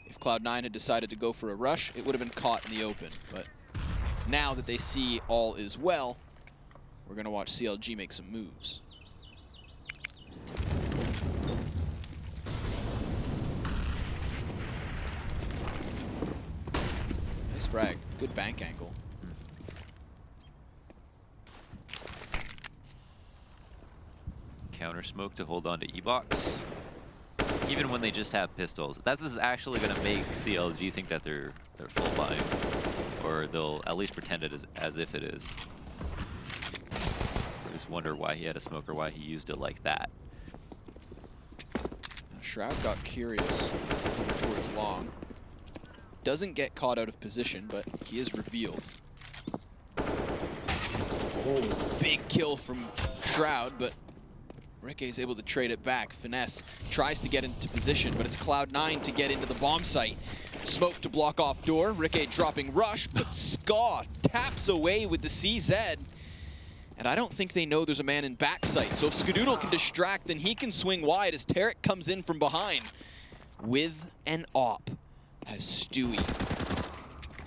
If Cloud9 had decided to go for a rush, it would have been caught in the open. But now that they see all is well, we're going to watch CLG make some moves. Nice frag. Good bank angle. Counter smoke to hold on to E-Box. Even when they just have pistols. That's is actually going to make CLG think that they're full buying. Or they'll at least pretend it is as if it is. I just wonder why he had a smoke or why he used it like that. Shroud got curious towards long. Doesn't get caught out of position, but he is revealed. Oh, big kill from Shroud, but Rikke is able to trade it back. Finesse tries to get into position, but it's Cloud9 to get into the bomb site. Smoke to block off door. Rikke dropping rush, but Ska taps away with the CZ. And I don't think they know there's a man in backside. So if Skadoodle can distract, then he can swing wide as Tarek comes in from behind with an op as Stewie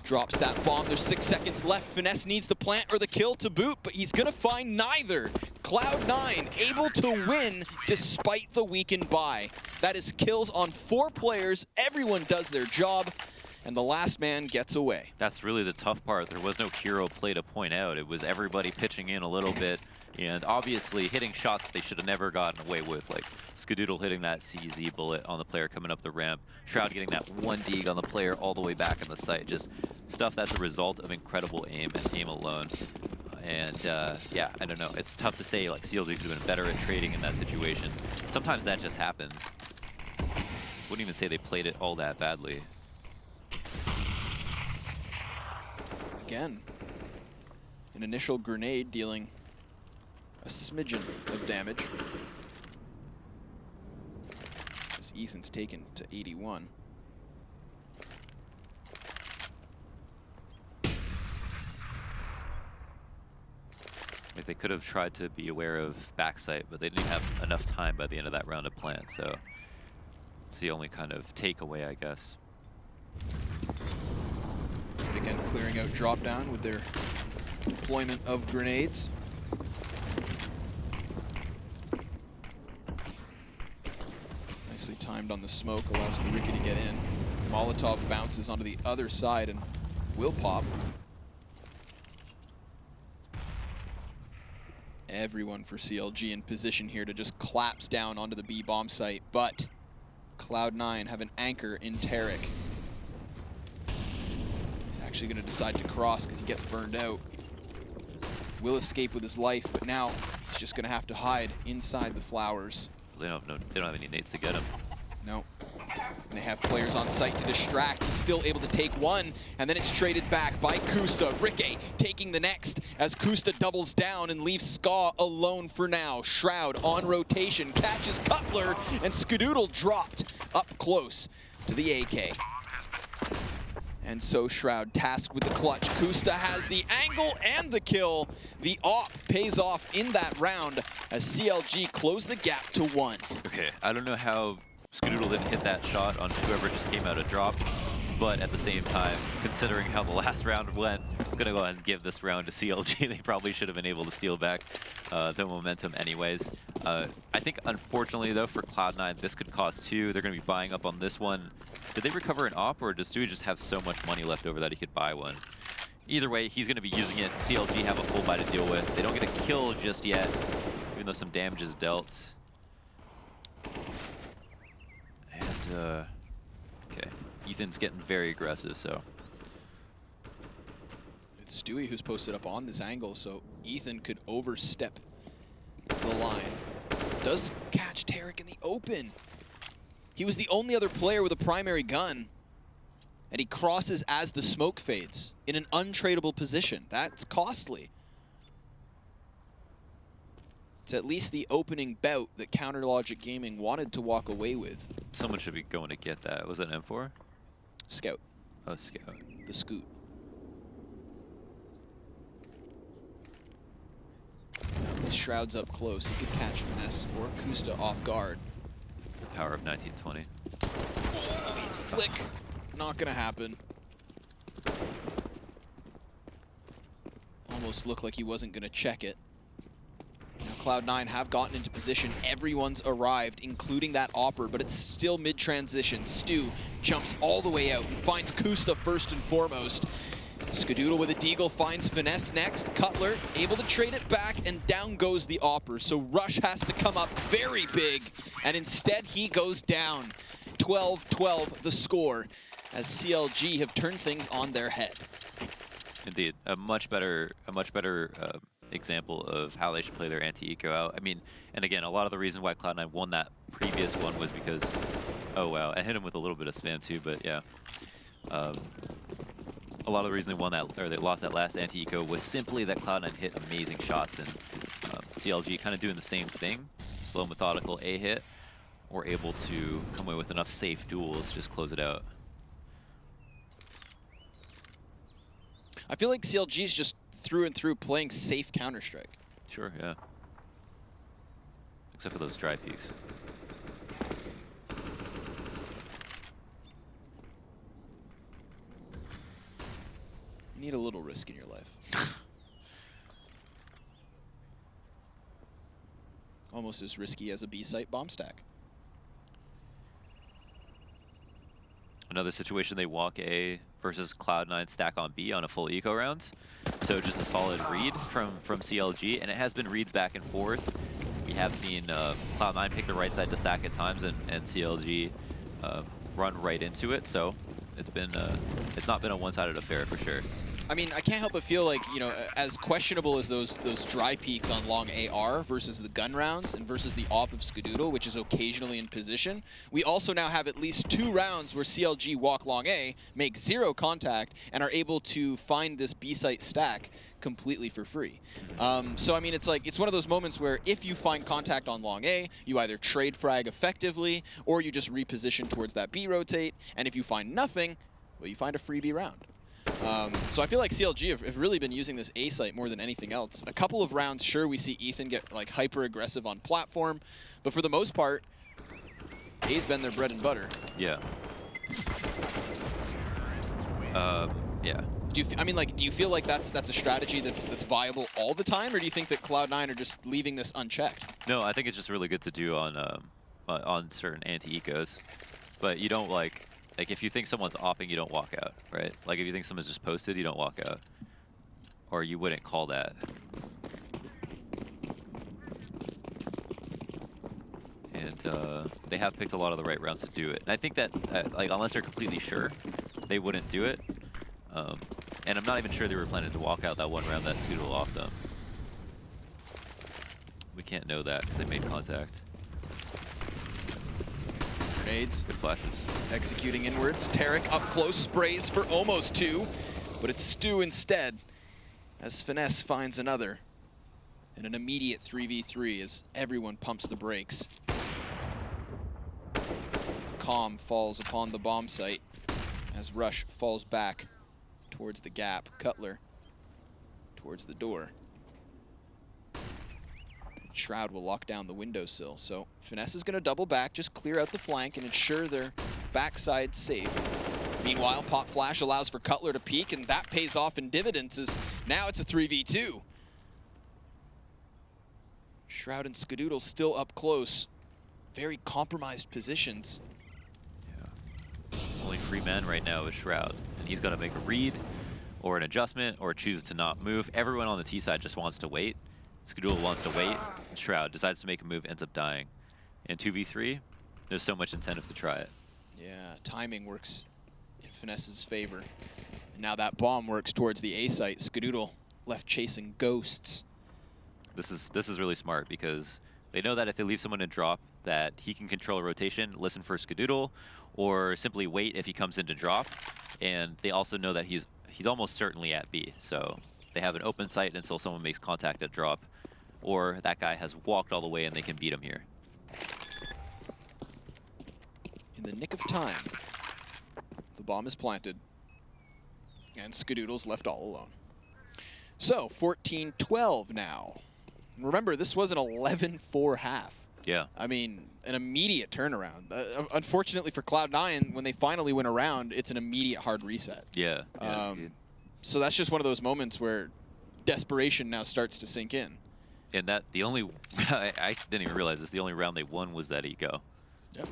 drops that bomb. There's 6 seconds left. Finesse needs the plant or the kill to boot, but he's gonna find neither. Cloud9 able to win despite the weakened buy. That is kills on 4 players. Everyone does their job, and the last man gets away. That's really the tough part. There was no hero play to point out. It was everybody pitching in a little bit, and obviously hitting shots they should have never gotten away with, like Skadoodle hitting that CZ bullet on the player coming up the ramp, Shroud getting that 1 dig on the player all the way back in the site. Just stuff that's a result of incredible aim and aim alone. And yeah, I don't know. It's tough to say like CLG could have been better at trading in that situation. Sometimes that just happens. Wouldn't even say they played it all that badly. Again, an initial grenade dealing a smidgen of damage. As Ethan's taken to 81. If they could have tried to be aware of backside, but they didn't have enough time by the end of that round to plant, so it's the only kind of takeaway, I guess. Again, clearing out drop down with their deployment of grenades. Nicely timed on the smoke, allows for Rikke to get in. Molotov bounces onto the other side and will pop. Everyone for CLG in position here to just collapse down onto the B bomb site, but Cloud9 have an anchor in Tarek. He's actually going to decide to cross because he gets burned out. Will escape with his life, but now he's just going to have to hide inside the flowers. They don't have any nades to get him. No. And they have players on site to distract. He's still able to take one, and then it's traded back by Kusta. Rikke taking the next as Kusta doubles down and leaves Ska alone for now. Shroud on rotation, catches Cutler, and Skadoodle dropped up close to the AK. And so Shroud tasked with the clutch. Kusta has the angle and the kill. The op pays off in that round as CLG close the gap to 1. Okay, I don't know how Skadoodle didn't hit that shot on whoever just came out of drop, but at the same time, considering how the last round went, I'm gonna go ahead and give this round to CLG. They probably should have been able to steal back the momentum anyways. I think unfortunately though for Cloud9, this could cost 2. They're gonna be buying up on this one. Did they recover an op, or does Stewie just have so much money left over that he could buy one? Either way, he's gonna be using it. CLG have a full buy to deal with. They don't get a kill just yet, even though some damage is dealt. And, okay. Ethan's getting very aggressive, so. It's Stewie who's posted up on this angle, so Ethan could overstep the line. Does catch Tarek in the open. He was the only other player with a primary gun. And he crosses as the smoke fades in an untradeable position. That's costly. It's at least the opening bout that Counter Logic Gaming wanted to walk away with. Someone should be going to get that. Was it an M4? Scout. Oh, Scout. The Scoot. With Shrouds up close, he could catch Finesse or Kusta off guard. The power of 1920. Flick. Not gonna happen. Almost looked like he wasn't gonna check it. Now Cloud9 have gotten into position. Everyone's arrived, including that Opper, but it's still mid-transition. Stu jumps all the way out and finds Kusta first and foremost. Skadoodle with a deagle finds Finesse next. Cutler able to trade it back, and down goes the Opper. So Rush has to come up very big, and instead he goes down. 12-12 the score, as CLG have turned things on their head. Indeed, a much better example of how they should play their anti-eco out. I mean, and again, a lot of the reason why Cloud9 won that previous one was because, oh wow, I hit him with a little bit of spam too, but yeah. A lot of the reason they won that, or they lost that last anti-eco, was simply that Cloud9 hit amazing shots, and CLG kind of doing the same thing, slow, methodical A hit, or able to come away with enough safe duels, just close it out. I feel like CLG is just through and through playing safe Counter-Strike. Sure, yeah. Except for those dry peaks. You need a little risk in your life. Almost as risky as a B-site bomb stack. Another situation, they walk A versus Cloud9 stack on B on a full eco round. So just a solid read from CLG, and it has been reads back and forth. We have seen Cloud9 pick the right side to sack at times, and CLG run right into it. So it's not been a one-sided affair for sure. I mean, I can't help but feel like, you know, as questionable as those dry peaks on long AR versus the gun rounds and versus the op of Skadoodle, which is occasionally in position, we also now have at least 2 rounds where CLG walk long A, make 0 contact, and are able to find this B-site stack completely for free. So, I mean, it's like, it's one of those moments where if you find contact on long A, you either trade frag effectively, or you just reposition towards that B rotate, and if you find nothing, well, you find a free B round. So I feel like CLG have really been using this A site more than anything else. A couple of rounds, sure, we see Ethan get like hyper aggressive on platform, but for the most part, A's been their bread and butter. Yeah. Yeah. Do you feel like that's a strategy that's viable all the time, or do you think that Cloud9 are just leaving this unchecked? No, I think it's just really good to do on certain anti-ecos, but you don't like if you think someone's opping, you don't walk out, right? Like if you think someone's just posted, you don't walk out, or you wouldn't call that. And they have picked a lot of the right rounds to do it. And I think that like unless they're completely sure, they wouldn't do it. And I'm not even sure they were planning to walk out that one round that Skadoodle off them. We can't know that because they made contact. Grenades. Good flashes. Executing inwards. Tarek up close, sprays for almost 2, but it's Stu instead, as Finesse finds another. And an immediate 3v3 as everyone pumps the brakes. Calm falls upon the bomb site as Rush falls back towards the gap. Cutler towards the door. Shroud will lock down the windowsill, so Finesse is going to double back, just clear out the flank and ensure their backside's safe. Meanwhile, Pop Flash allows for Cutler to peek, and that pays off in dividends as now it's a 3v2. Shroud and Skadoodle still up close. Very compromised positions. Yeah. Only free man right now is Shroud, and he's got to make a read or an adjustment or choose to not move. Everyone on the T side just wants to wait. Skadoodle wants to wait. Shroud decides to make a move, ends up dying. In 2v3, there's so much incentive to try it. Yeah, timing works in Finesse's favor. And now that bomb works towards the A site. Skadoodle left chasing ghosts. This is really smart because they know that if they leave someone to drop, that he can control a rotation, listen for Skadoodle, or simply wait if he comes in to drop. and they also know that he's almost certainly at B. So they have an open sight until someone makes contact at drop, or that guy has walked all the way and they can beat him here. In the nick of time, the bomb is planted, and Skadoodle's left all alone. So 14-12 now. Remember, this was an 11-4 half. Yeah. I mean, an immediate turnaround. Unfortunately for Cloud9, when they finally went around, it's an immediate hard reset. Yeah. So that's just one of those moments where desperation now starts to sink in. And that the only I didn't even realize this. The only round they won was that eco. Yep.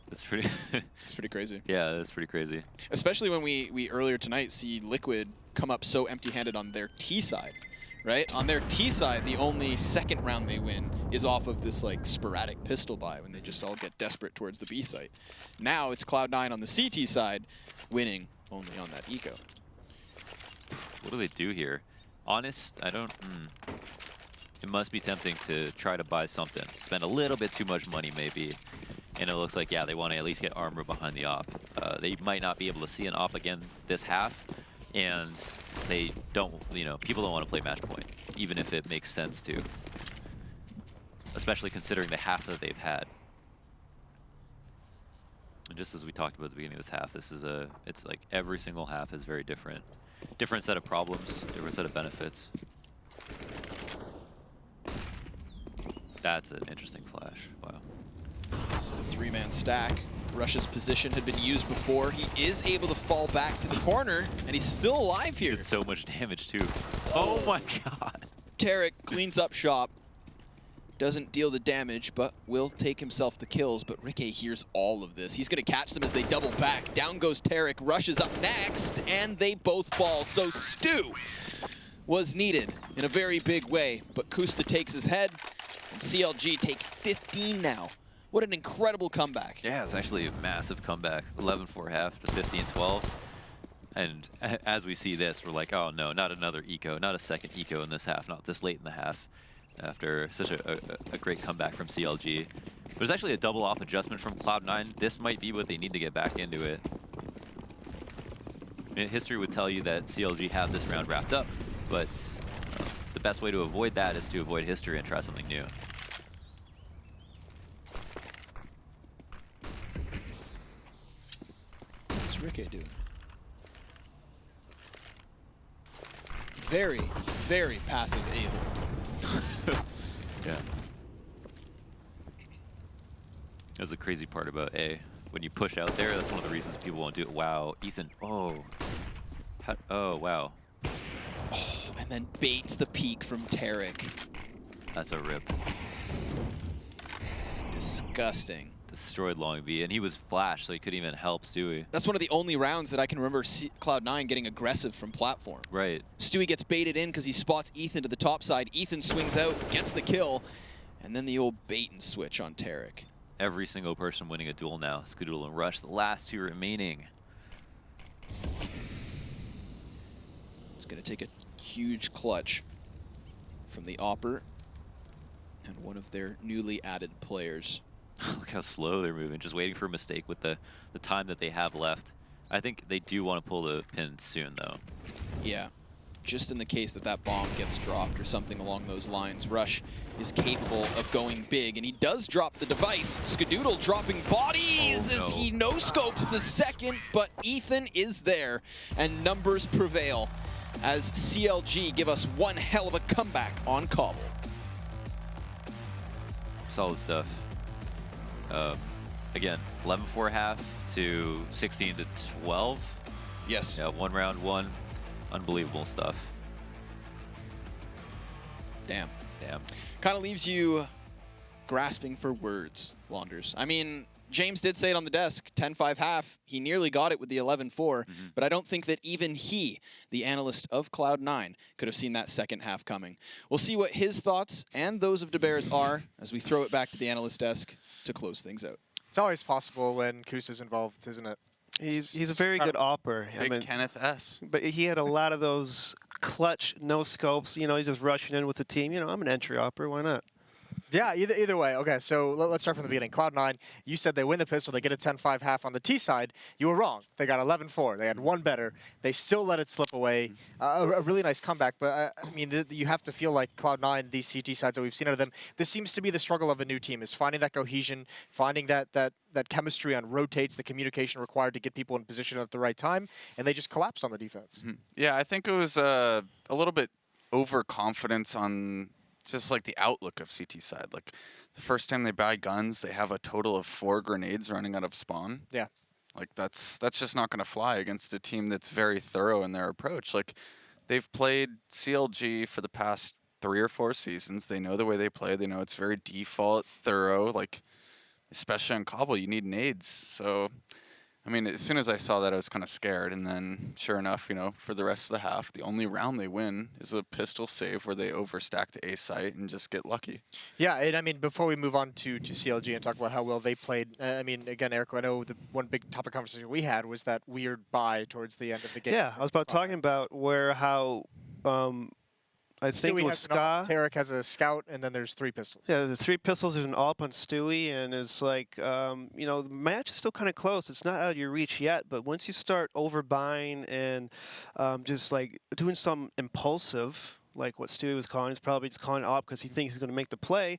That's pretty. It's pretty crazy. Yeah, that's pretty crazy. Especially when we earlier tonight see Liquid come up so empty-handed on their T side, right? On their T side, the only second round they win is off of this like sporadic pistol buy when they just all get desperate towards the B site. Now it's Cloud9 on the CT side, winning only on that eco. What do they do here? Honest, I don't. It must be tempting to try to buy something. Spend a little bit too much money, maybe. And it looks like, yeah, they want to at least get armor behind the op. They might not be able to see an op again this half, and they don't, people don't want to play match point, even if it makes sense to. Especially considering the half that they've had. And just as we talked about at the beginning of this half, it's like every single half is very different. Different set of problems, different set of benefits. That's an interesting flash. Wow. This is a three-man stack. Rush's position had been used before. He is able to fall back to the corner, and he's still alive here. Did so much damage, too. Oh my god. Tarek cleans up shop. Doesn't deal the damage, but will take himself the kills. But Ricky hears all of this. He's going to catch them as they double back. Down goes Tarek. Rush is up next, and they both fall. So Stu was needed in a very big way. But Kusta takes his head, and CLG take 15 now. What an incredible comeback. Yeah, it's actually a massive comeback. 11-4 half to 15-12. And as we see this, we're like, oh no, not another eco, not a second eco in this half, not this late in the half. After such a great comeback from CLG. There's actually a double off adjustment from Cloud9. This might be what they need to get back into it. I mean, history would tell you that CLG have this round wrapped up, but the best way to avoid that is to avoid history and try something new. What's Ricky doing? Very, very passive A-hold. Yeah. That's the crazy part about A. When you push out there, that's one of the reasons people won't do it. Wow, Ethan. Oh. Oh, wow. Oh, and then baits the peek from Tarek. That's a rip. Disgusting. Destroyed Long B, and he was flashed, so he couldn't even help Stewie. That's one of the only rounds that I can remember Cloud9 getting aggressive from platform. Right. Stewie gets baited in because he spots Ethan to the top side. Ethan swings out, gets the kill, and then the old bait and switch on Tarek. Every single person winning a duel now. Skadoodle and Rush, the last two remaining. It's going to take a huge clutch from the Opper and one of their newly added players. Look how slow they're moving, just waiting for a mistake with the time that they have left. I think they do want to pull the pin soon, though. Yeah, just in the case that that bomb gets dropped or something along those lines. Rush is capable of going big, and he does drop the device. Skadoodle dropping bodies as he no-scopes the second, but Ethan is there, and numbers prevail as CLG give us one hell of a comeback on Cbble. Solid stuff. Again, 11-4 half to 16-12. Yes. Yeah, one round one. Unbelievable stuff. Damn. Damn. Kind of leaves you grasping for words, Launders. I mean, James did say it on the desk, 10-5 half. He nearly got it with the 11-4, but I don't think that even he, the analyst of Cloud9, could have seen that second half coming. We'll see what his thoughts and those of DeBear's are as we throw it back to the analyst desk to close things out. It's always possible when Kusta's involved, isn't it? He's a very good opper. Big Kenneth S. But he had a lot of those clutch no scopes. He's just rushing in with the team. I'm an entry opper. Why not? Yeah, either way. Okay, so let's start from the beginning. Cloud9, you said they win the pistol, they get a 10-5 half on the T side. You were wrong. They got 11-4. They had one better. They still let it slip away. A really nice comeback, but I mean, you have to feel like Cloud9, these CT sides that we've seen out of them, this seems to be the struggle of a new team, is finding that cohesion, finding that chemistry on rotates, the communication required to get people in position at the right time, and they just collapsed on the defense. Yeah, I think it was a little bit overconfidence on just like the outlook of CT side. Like the first time they buy guns, they have a total of 4 grenades running out of spawn. Yeah. Like that's just not going to fly against a team that's very thorough in their approach. Like they've played CLG for the past 3 or 4 seasons. They know the way they play. They know it's very default, thorough. Like especially on Cbble, you need nades. So I mean, as soon as I saw that, I was kind of scared. And then, sure enough, you know, for the rest of the half, the only round they win is a pistol save where they overstack the A site and just get lucky. Yeah, and I mean, before we move on to CLG and talk about how well they played, I mean, again, Eric, I know the one big topic conversation we had was that weird buy towards the end of the game. Yeah, I was talking about how I think Stewie it was has Ska. Tarek has a scout, and then there's 3 pistols. Yeah, there's 3 pistols. There's an AWP on Stewie, and it's like, you know, the match is still kind of close. It's not out of your reach yet, but once you start overbuying and just like doing something impulsive, like what Stewie was calling, he's probably just calling AWP because he thinks he's going to make the play,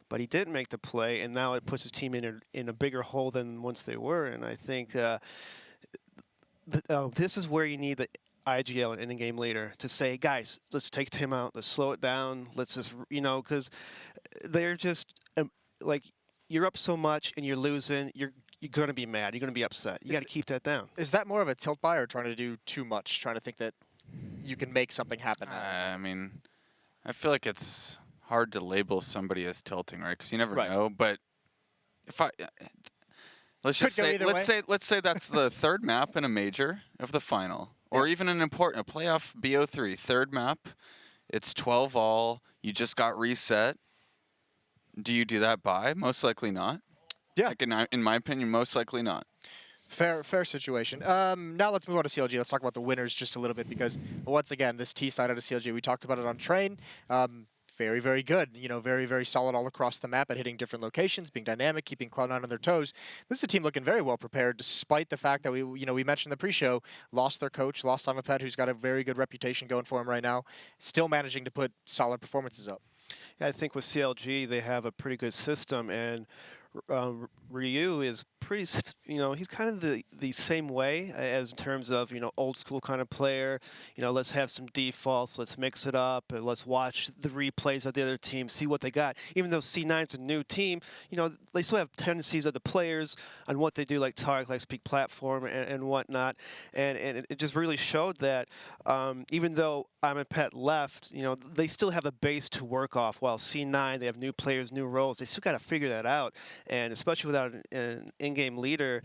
but he didn't make the play, and now it puts his team in a bigger hole than once they were. And I think this is where you need the IGL, an in-game leader, to say, guys, let's take Tim out, let's slow it down, let's just, you know, because they're just, like, you're up so much and you're losing, you're going to be mad, you're going to be upset. You got to keep that down. Is that more of a tilt buy or trying to do too much, trying to think that you can make something happen? I mean, I feel like it's hard to label somebody as tilting, right? Because you never know. But if let's say that's the 3rd map in a major of the final. Or even a playoff BO3, 3rd map, it's 12 all, you just got reset. Do you do that buy? Most likely not. Yeah. Like in my opinion, most likely not. Fair situation. Now let's move on to CLG. Let's talk about the winners just a little bit because, once again, this T side out of CLG, we talked about it on Train. Very, very good. You know, very, very solid all across the map at hitting different locations, being dynamic, keeping Cloud9 on their toes. This is a team looking very well prepared, despite the fact that we mentioned in the pre-show, lost their coach, lost Amapet, who's got a very good reputation going for him right now, still managing to put solid performances up. Yeah, I think with CLG, they have a pretty good system, and Ryu is pretty, you know, he's kind of the same way as in terms of, you know, old school kind of player. You know, let's have some defaults, let's mix it up, and let's watch the replays of the other team, see what they got. Even though C9's a new team, you know, they still have tendencies of the players on what they do, like Tarek likes peak platform and whatnot. And it just really showed that even though Amapet left, you know, they still have a base to work off. While C9, they have new players, new roles. They still got to figure that out. And especially without an in-game leader,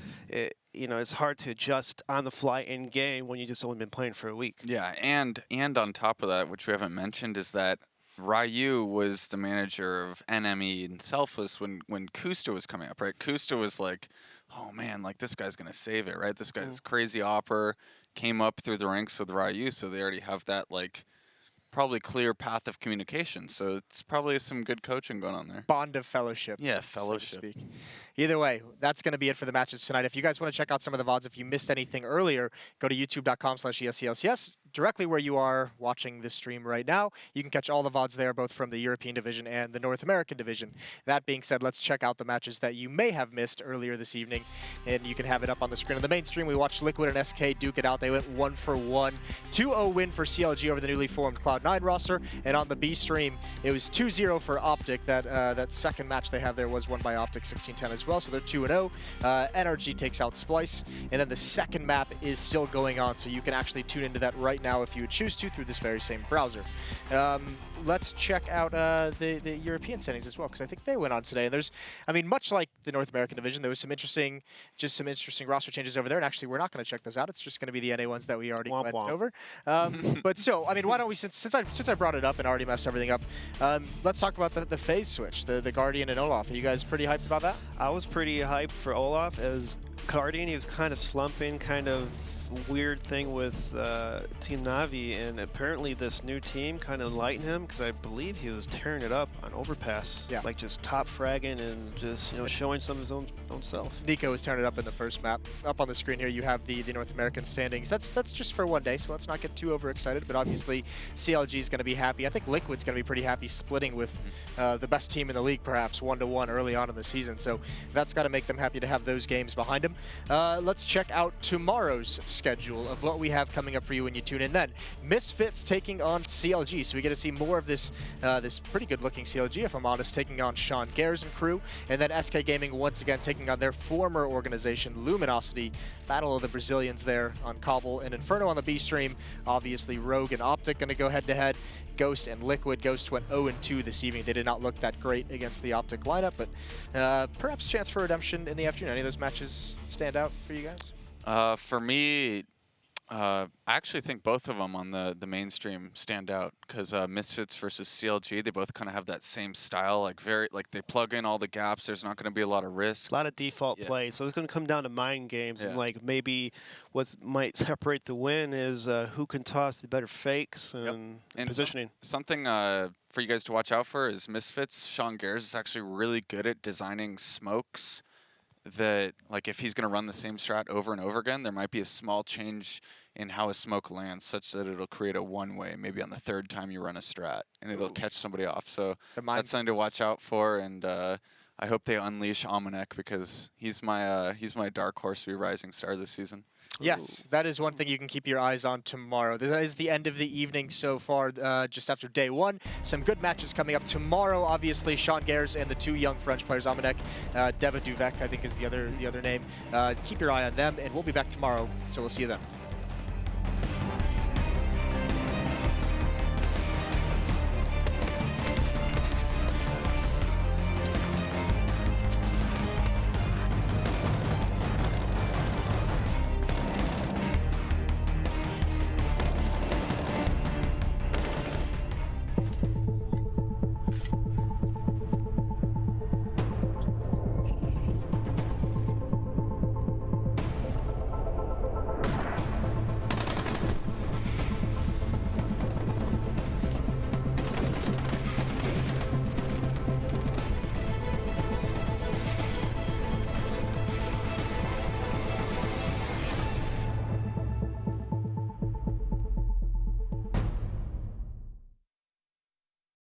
you know, it's hard to adjust on the fly in-game when you just only been playing for a week. Yeah, and on top of that, which we haven't mentioned, is that Ryu was the manager of NME and Selfless when Kusta was coming up, right? Kusta was like, oh man, like this guy's going to save it, right? This guy's crazy opper, came up through the ranks with Ryu, so they already have that like probably clear path of communication. So it's probably some good coaching going on there. Bond of fellowship. Yeah, fellowship. So to speak. Either way, that's going to be it for the matches tonight. If you guys want to check out some of the VODs, if you missed anything earlier, go to youtube.com/ESCLCS. Directly where you are watching this stream right now. You can catch all the VODs there, both from the European division and the North American division. That being said, let's check out the matches that you may have missed earlier this evening, and you can have it up on the screen. On the main stream, we watched Liquid and SK duke it out. They went 1-for-1. 2-0 win for CLG over the newly formed Cloud9 roster, and on the B stream, it was 2-0 for Optic. That second match they have there was won by Optic 16-10 as well, so they're 2-0. NRG takes out Splice, and then the second map is still going on, so you can actually tune into that right now if you would choose to through this very same browser. Let's check out the European standings as well, because I think they went on today. And there's, I mean, much like the North American division, there was some interesting roster changes over there. And actually, we're not going to check those out. It's just going to be the NA ones that we already went over. But so, I mean, why don't we, since I brought it up and already messed everything up, let's talk about the phase switch, the Guardian and Olaf. Are you guys pretty hyped about that? I was pretty hyped for Olaf as Guardian. He was kind of slumping, kind of weird thing with Team Na'Vi, and apparently this new team kind of enlightened him, because I believe he was tearing it up on Overpass, like just top fragging and just showing some of his own self. Nico was tearing it up in the first map. Up on the screen here, you have the North American standings. That's just for one day, so let's not get too overexcited. But obviously, CLG is going to be happy. I think Liquid's going to be pretty happy splitting with the best team in the league, perhaps 1-1 early on in the season. So that's got to make them happy to have those games behind them. Let's check out tomorrow's schedule of what we have coming up for you when you tune in. Then Misfits taking on CLG, so we get to see more of this this pretty good-looking CLG, if I'm honest, taking on Sean Gares and crew, and then SK Gaming once again taking on their former organization, Luminosity. Battle of the Brazilians there on Cbble, and Inferno on the B stream. Obviously, Rogue and Optic going to go head-to-head. Ghost and Liquid. Ghost went 0-2 this evening. They did not look that great against the Optic lineup, but perhaps chance for redemption in the afternoon. Any of those matches stand out for you guys? For me, I actually think both of them on the mainstream stand out, because Misfits versus CLG, they both kind of have that same style, like they plug in all the gaps. There's not going to be a lot of risk. A lot of default play, so it's going to come down to mind games, and like maybe what might separate the win is who can toss the better fakes and positioning. Something for you guys to watch out for is Misfits. Sean Gares is actually really good at designing smokes that, like, if he's going to run the same strat over and over again, there might be a small change in how a smoke lands, such that it'll create a one-way maybe on the third time you run a strat, and it'll catch somebody off. So that's something to watch out for, and I hope they unleash Almanac, because he's my dark horse to be rising star this season. Yes, that is one thing you can keep your eyes on tomorrow. That is the end of the evening so far, just after day one. Some good matches coming up tomorrow. Obviously, Sean Gares and the two young French players, Almanac, Deva Duvec, I think is the other name. Keep your eye on them, and we'll be back tomorrow, so we'll see you then.